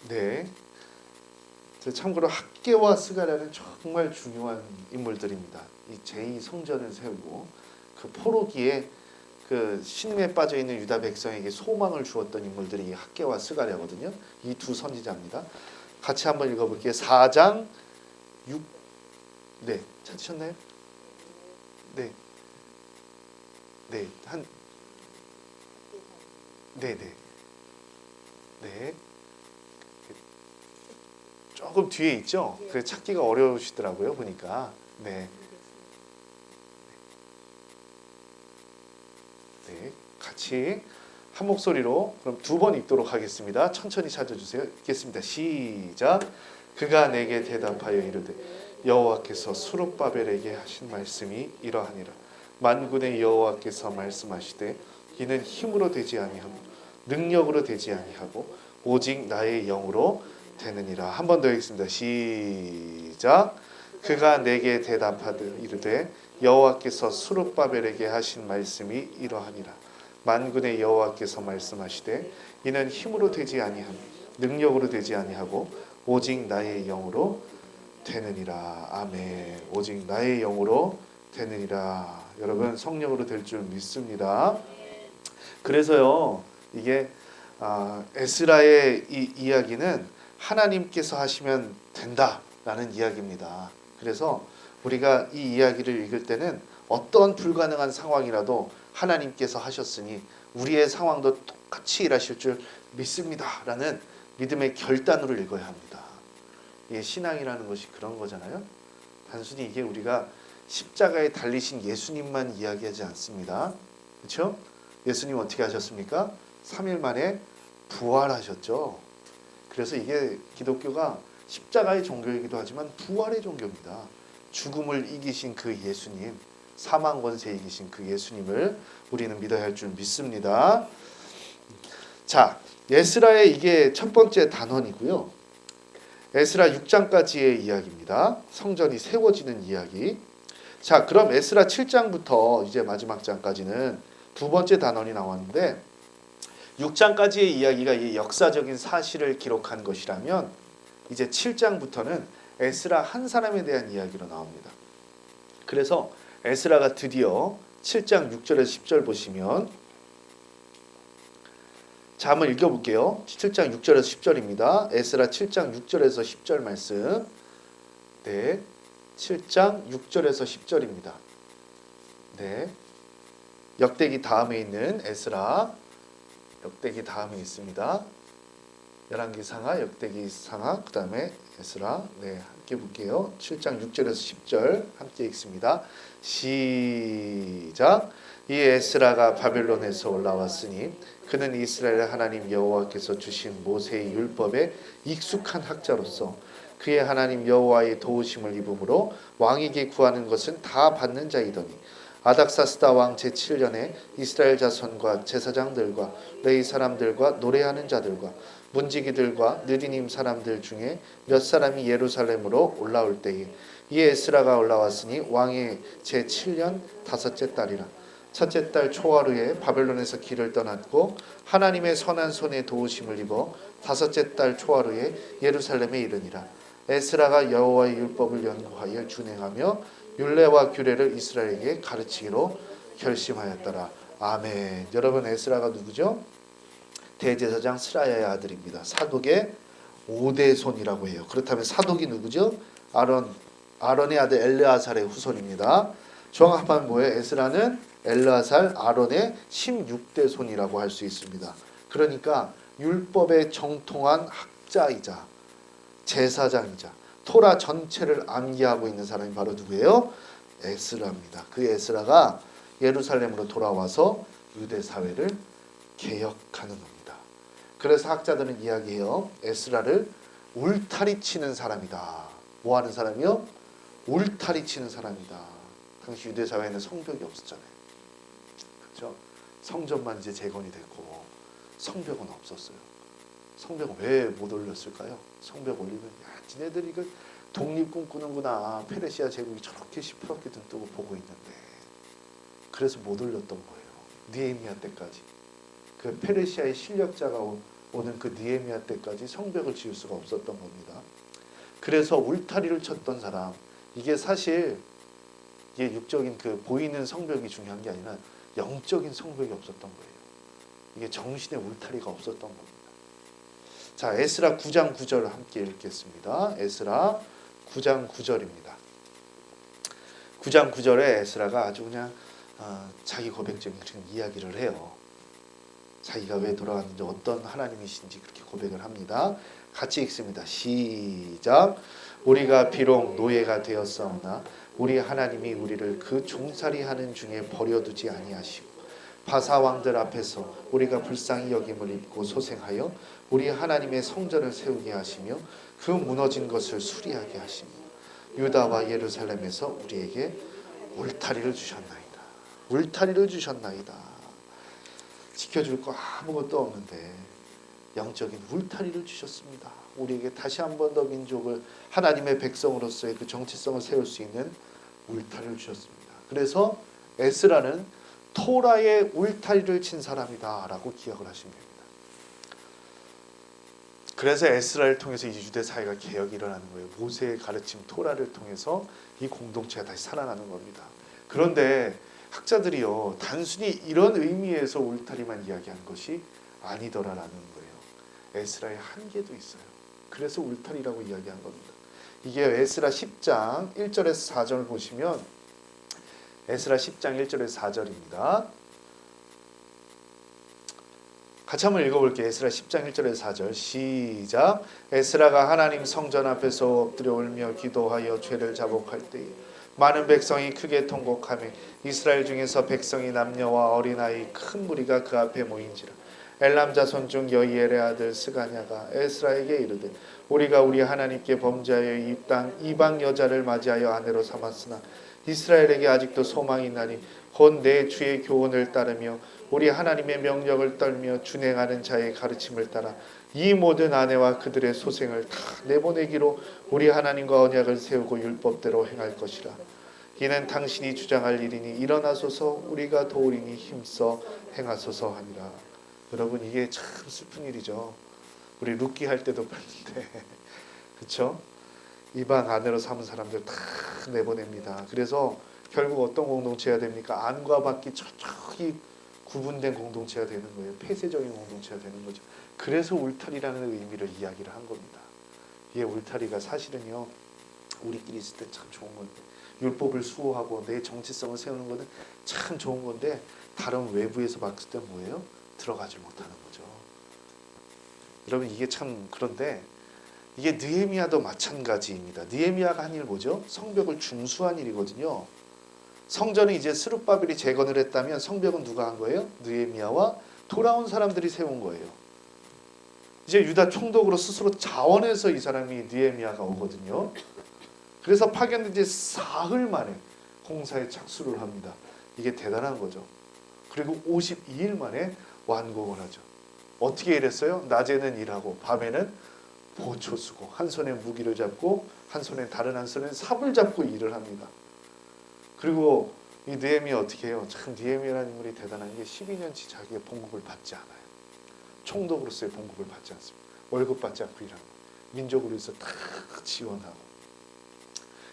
네. 참고로 학개와 스가랴는 정말 중요한 인물들입니다. 이 제2성전을 세우고 그 포로기에 그 신임에 빠져 있는 유다 백성에게 소망을 주었던 인물들이 학개와 스가랴거든요. 이 두 선지자입니다. 같이 한번 읽어볼게요. 4장 6. 네, 찾으셨나요? 네, 네, 네. 조금 뒤에 있죠. 그 찾기가 어려우시더라고요. 보니까. 네. 네, 같이 한 목소리로 그럼 두 번 읽도록 하겠습니다. 천천히 찾아주세요. 읽겠습니다. 시작. 그가 내게 대답하여 이르되 여호와께서 수룹바벨에게 하신 말씀이 이러하니라. 만군의 여호와께서 말씀하시되 이는 힘으로 되지 아니하고 능력으로 되지 아니하고 오직 나의 영으로 되느니라. 한 번 더 읽습니다. 시작. 그가 내게 대답하되 이르되 여호와께서 수룹바벨에게 하신 말씀이 이러하니라. 만군의 여호와께서 말씀하시되 이는 힘으로 되지 아니하고 능력으로 되지 아니하고 오직 나의 영으로 되느니라. 아멘. 오직 나의 영으로 되느니라. 여러분, 성령으로 될 줄 믿습니다. 그래서요, 이게 에스라의 이 이야기는 하나님께서 하시면 된다라는 이야기입니다. 그래서 우리가 이 이야기를 읽을 때는 어떤 불가능한 상황이라도 하나님께서 하셨으니 우리의 상황도 똑같이 일하실 줄 믿습니다라는 믿음의 결단으로 읽어야 합니다. 이게 신앙이라는 것이 그런 거잖아요. 단순히 이게 우리가 십자가에 달리신 예수님만 이야기하지 않습니다. 그렇죠? 예수님 어떻게 하셨습니까? 3일 만에 부활하셨죠. 그래서 이게 기독교가 십자가의 종교이기도 하지만 부활의 종교입니다. 죽음을 이기신 그 예수님, 사망 권세 이기신 그 예수님을 우리는 믿어야 할 줄 믿습니다. 자, 에스라의 이게 첫 번째 단원이고요. 에스라 6장까지의 이야기입니다. 성전이 세워지는 이야기. 자, 그럼 에스라 7장부터 이제 마지막 장까지는 두 번째 단원이 나왔는데 6장까지의 이야기가 이 역사적인 사실을 기록한 것이라면 이제 7장부터는 에스라 한 사람에 대한 이야기로 나옵니다. 그래서 에스라가 드디어 7장 6절에서 10절 보시면 자, 한번 읽어볼게요. 7장 6절에서 10절입니다. 에스라 7장 6절에서 10절 말씀. 네, 7장 6절에서 10절입니다. 네, 역대기 다음에 있는 에스라, 역대기 다음에 있습니다. 열왕기 상하, 역대기 상하, 그 다음에 에스라. 네, 함께 볼게요. 7장 6절에서 10절 함께 읽습니다. 시작. 이 에스라가 바벨론에서 올라왔으니 그는 이스라엘 하나님 여호와께서 주신 모세의 율법에 익숙한 학자로서 그의 하나님 여호와의 도우심을 입음으로 왕에게 구하는 것은 다 받는 자이더니 아닥사스다 왕 제7년에 이스라엘 자손과 제사장들과 레위 사람들과 노래하는 자들과 문지기들과 느디님 사람들 중에 몇 사람이 예루살렘으로 올라올 때에 이 에스라가 올라왔으니 왕의 제7년 다섯째 달이라. 첫째 달 초하루에 바벨론에서 길을 떠났고 하나님의 선한 손에 도우심을 입어 다섯째 달 초하루에 예루살렘에 이르니라. 에스라가 여호와의 율법을 연구하여 준행하며 율례와 규례를 이스라엘에게 가르치기로 결심하였더라. 아멘. 여러분, 에스라가 누구죠? 대제사장 스라야의 아들입니다. 사독의 5대 손이라고 해요. 그렇다면 사독이 누구죠? 아론의 아들 엘르아살의 후손입니다. 정확한 뭐예요? 에스라는 엘르아살, 아론의 16대 손이라고 할 수 있습니다. 그러니까 율법에 정통한 학자이자 제사장이자 토라 전체를 암기하고 있는 사람이 바로 누구예요? 에스라입니다. 그 에스라가 예루살렘으로 돌아와서 유대 사회를 개혁하는 겁니다. 그래서 학자들은 이야기해요. 에스라를 울타리 치는 사람이다. 뭐 하는 사람이요? 울타리 치는 사람이다. 당시 유대 사회에는 성벽이 없었잖아요. 그렇죠? 성전만 이제 재건이 됐고 성벽은 없었어요. 성벽은 왜 못 올렸을까요? 성벽 올리면 야, 지네들이 그 독립 꿈꾸는구나. 페르시아 제국이 저렇게 시퍼렇게 눈 뜨고 보고 있는데 그래서 못 올렸던 거예요. 느헤미야 때까지. 그 페르시아의 실력자가 오는 그 느헤미야 때까지 성벽을 지을 수가 없었던 겁니다. 그래서 울타리를 쳤던 사람, 이게 사실 이게 육적인 그 보이는 성벽이 중요한 게 아니라 영적인 성벽이 없었던 거예요. 이게 정신의 울타리가 없었던 겁니다. 자, 에스라 9장 9절 함께 읽겠습니다. 에스라 9장 9절입니다. 9장 9절에 에스라가 아주 그냥 자기 고백적인 그런 이야기를 해요. 자기가 왜 돌아왔는지 어떤 하나님이신지 그렇게 고백을 합니다. 같이 읽습니다. 시작. 우리가 비록 노예가 되었사오나 우리 하나님이 우리를 그 종살이하는 중에 버려두지 아니하시고 바사왕들 앞에서 우리가 불쌍히 여김을 입고 소생하여 우리 하나님의 성전을 세우게 하시며 그 무너진 것을 수리하게 하시며 유다와 예루살렘에서 우리에게 울타리를 주셨나이다. 울타리를 주셨나이다. 지켜줄 거 아무것도 없는데 영적인 울타리를 주셨습니다. 우리에게 다시 한 번 더 민족을 하나님의 백성으로서의 그 정체성을 세울 수 있는 울타리를 주셨습니다. 그래서 에스라는 토라의 울타리를 친 사람이다 라고 기억을 하시면 됩니다. 그래서 에스라를 통해서 이 유대 사회가 개혁이 일어나는 거예요. 모세의 가르침 토라를 통해서 이 공동체가 다시 살아나는 겁니다. 그런데 학자들이요, 단순히 이런 의미에서 울타리만 이야기한 것이 아니더라라는 거예요. 에스라의 한계도 있어요. 그래서 울타리라고 이야기한 겁니다. 이게 에스라 10장 1절에서 4절 보시면 에스라 10장 1절에서 4절입니다. 같이 한번 읽어볼게요. 에스라 10장 1절에서 4절 시작. 에스라가 하나님 성전 앞에서 엎드려 울며 기도하여 죄를 자복할 때에 많은 백성이 크게 통곡하며 이스라엘 중에서 백성이 남녀와 어린아이 큰 무리가 그 앞에 모인지라. 엘람 자손 중 여이엘의 아들 스가냐가 에스라에게 이르되 우리가 우리 하나님께 범죄하여 이 땅 이방 여자를 맞이하여 아내로 삼았으나 이스라엘에게 아직도 소망이 있나니 곧 내 주의 교훈을 따르며 우리 하나님의 명령을 떨며 준행하는 자의 가르침을 따라 이 모든 아내와 그들의 소생을 다 내보내기로 우리 하나님과 언약을 세우고 율법대로 행할 것이라. 이는 당신이 주장할 일이니 일어나소서 우리가 도우리니 힘써 행하소서 하니라. 여러분, 이게 참 슬픈 일이죠. 우리 룻기 할 때도 봤는데 그렇죠? 이방 아내로 삼은 사람들 다 내보냅니다. 그래서 결국 어떤 공동체가 됩니까? 안과 밖이 철저히 구분된 공동체가 되는 거예요. 폐쇄적인 공동체가 되는 거죠. 그래서 울타리라는 의미를 이야기를 한 겁니다. 이게 울타리가 사실은요, 우리끼리 있을 때 참 좋은 건데, 율법을 수호하고 내 정체성을 세우는 것은 참 좋은 건데, 다른 외부에서 봤을 때 뭐예요? 들어가지 못하는 거죠. 여러분, 이게 참, 그런데 이게 느헤미야도 마찬가지입니다. 느헤미야가 한 일 뭐죠? 성벽을 중수한 일이거든요. 성전을 이제 스룹바벨이 재건을 했다면 성벽은 누가 한 거예요? 느헤미야와 돌아온 사람들이 세운 거예요. 이제 유다 총독으로 스스로 자원해서 이 사람이 느헤미야가 오거든요. 그래서 파견된 지 사흘 만에 공사에 착수를 합니다. 이게 대단한 거죠. 그리고 52일 만에 완공을 하죠. 어떻게 일했어요? 낮에는 일하고 밤에는 보초 쓰고 한 손에 무기를 잡고 한 손에 다른 한 손에 삽을 잡고 일을 합니다. 그리고 이 느헤미야 어떻게 해요? 참 느헤미야라는 인물이 대단한 게 12년치 자기의 봉급을 받지 않아요. 총독으로서의 봉급을 받지 않습니다. 월급 받지 않고 일하는 거예요. 민족을 위해서 다 지원하고.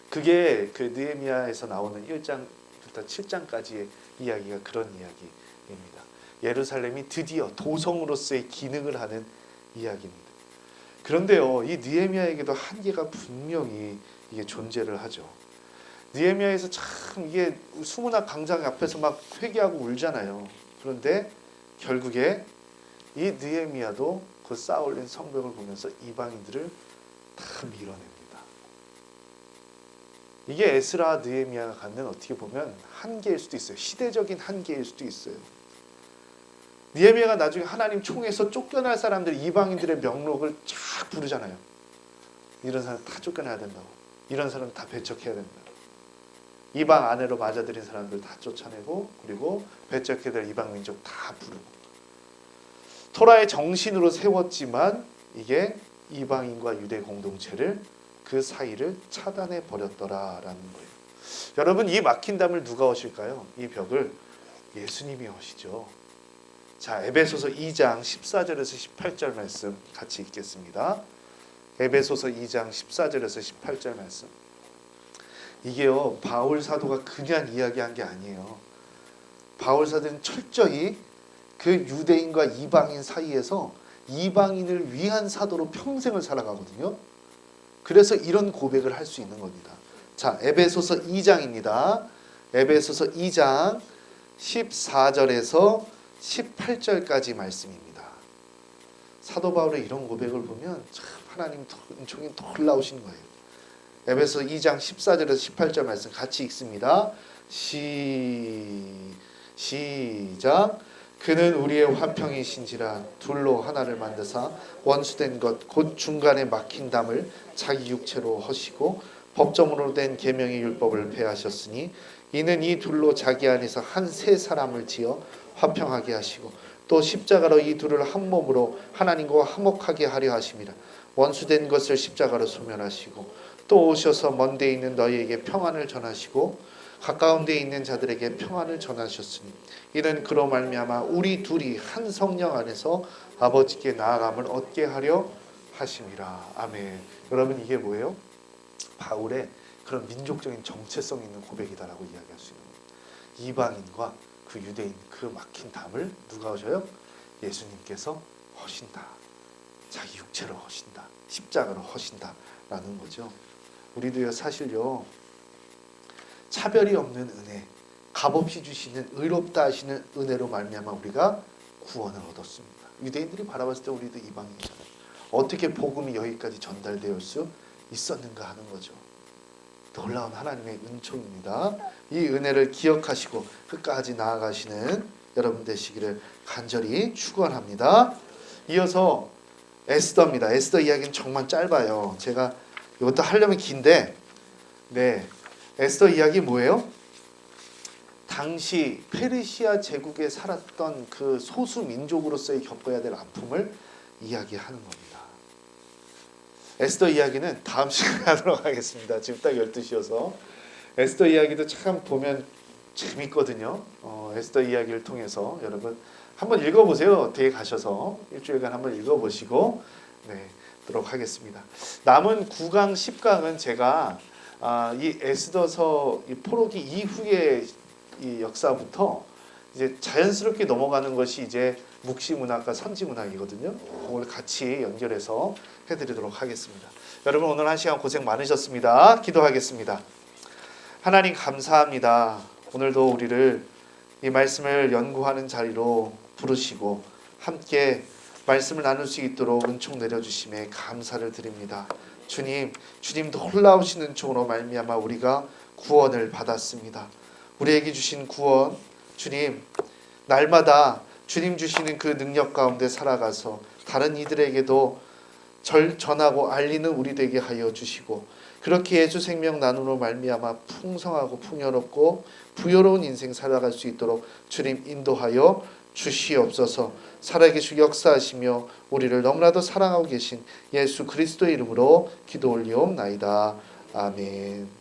그게 그 느헤미야에서 나오는 1장부터 7장까지의 이야기가 그런 이야기입니다. 예루살렘이 드디어 도성으로서의 기능을 하는 이야기입니다. 그런데요, 이 느헤미야에게도 한계가 분명히 이게 존재를 하죠. 느헤미야에서 참 이게 수문학 강장 앞에서 막 회개하고 울잖아요. 그런데 결국에 이 느헤미야도 그 쌓아올린 성벽을 보면서 이방인들을 다 밀어냅니다. 이게 에스라 느헤미야가 갖는 어떻게 보면 한계일 수도 있어요. 시대적인 한계일 수도 있어요. 느헤미야가 나중에 하나님 총에서 쫓겨날 사람들, 이방인들의 명록을 쫙 부르잖아요. 이런 사람 다 쫓겨나야 된다고. 이런 사람 다 배척해야 된다고. 이방 아내로 맞아들인 사람들 다 쫓아내고, 그리고 배척해야 될 이방 민족 다 부르고. 토라의 정신으로 세웠지만 이게 이방인과 유대 공동체를 그 사이를 차단해 버렸더라라는 거예요. 여러분, 이 막힌 담을 누가 허실까요? 이 벽을 예수님이 허시죠. 자, 에베소서 2장 14절에서 18절 말씀 같이 읽겠습니다. 에베소서 2장 14절에서 18절 말씀. 이게요, 바울 사도가 그냥 이야기한 게 아니에요. 바울 사도는 철저히 그 유대인과 이방인 사이에서 이방인을 위한 사도로 평생을 살아가거든요. 그래서 이런 고백을 할 수 있는 겁니다. 자, 에베소서 2장입니다. 에베소서 2장 14절에서 18절까지 말씀입니다. 사도 바울의 이런 고백을 보면 참 하나님 은총이 놀라우신 거예요. 에베소 2장 14절에서 18절 말씀 같이 읽습니다. 시작. 그는 우리의 화평이신지라 둘로 하나를 만드사 원수된 것 곧 중간에 막힌 담을 자기 육체로 허시고 법정으로 된 계명의 율법을 폐하셨으니 이는 이 둘로 자기 안에서 한 세 사람을 지어 화평하게 하시고 또 십자가로 이 둘을 한 몸으로 하나님과 화목하게 하려 하심이라. 원수된 것을 십자가로 소멸하시고 또 오셔서 먼 데 있는 너희에게 평안을 전하시고 가까운 데 있는 자들에게 평안을 전하셨으니 이는 그로 말미암아 우리 둘이 한 성령 안에서 아버지께 나아감을 얻게 하려 하심이라. 아멘. 여러분, 이게 뭐예요? 바울의 그런 민족적인 정체성 있는 고백이다라고 이야기할 수 있는 거예요. 이방인과 그 유대인 그 막힌 담을 누가 하셔요? 예수님께서 허신다. 자기 육체로 허신다. 십자가로 허신다라는 거죠. 우리도요, 사실요, 차별이 없는 은혜, 값없이 주시는 의롭다 하시는 은혜로 말미암아 우리가 구원을 얻었습니다. 유대인들이 바라봤을 때 우리도 이방인이잖아요. 어떻게 복음이 여기까지 전달될 수 있었는가 하는 거죠. 놀라운 하나님의 은총입니다. 이 은혜를 기억하시고 끝까지 나아가시는 여러분 되시기를 간절히 축원합니다. 이어서 에스더입니다. 에스더 이야기는 정말 짧아요. 제가 이것도 하려면 긴데, 에스더 이야기 뭐예요? 당시 페르시아 제국에 살았던 그 소수 민족으로서의 겪어야 될 아픔을 이야기하는 겁니다. 에스더 이야기는 다음 시간에 하도록 하겠습니다. 지금 딱 12시여서. 에스더 이야기도 참 보면 재밌거든요. 에스더 이야기를 통해서 여러분 한번 읽어보세요. 뒤에 가셔서 일주일간 한번 읽어보시고 하도록 하겠습니다. 남은 9강, 10강은 제가 이 에스더서 이 포로기 이후의 이 역사부터 이제 자연스럽게 넘어가는 것이 이제 묵시문학과 선지문학이거든요. 오늘 같이 연결해서 해드리도록 하겠습니다. 여러분 오늘 한 시간 고생 많으셨습니다. 기도하겠습니다. 하나님 감사합니다. 오늘도 우리를 이 말씀을 연구하는 자리로 부르시고 함께 말씀을 나눌 수 있도록 은총 내려주심에 감사를 드립니다. 주님 놀라우신 은총으로 말미암아 우리가 구원을 받았습니다. 우리에게 주신 구원, 주님 날마다 주님 주시는 그 능력 가운데 살아가서 다른 이들에게도 전하고 알리는 우리 되게 하여 주시고, 그렇게 예수 생명 나눔으로 말미암아 풍성하고 풍요롭고 부요로운 인생 살아갈 수 있도록 주님 인도하여 주시옵소서. 살아계시고 역사하시며 우리를 너무나도 사랑하고 계신 예수 그리스도의 이름으로 기도 올리옵나이다. 아멘.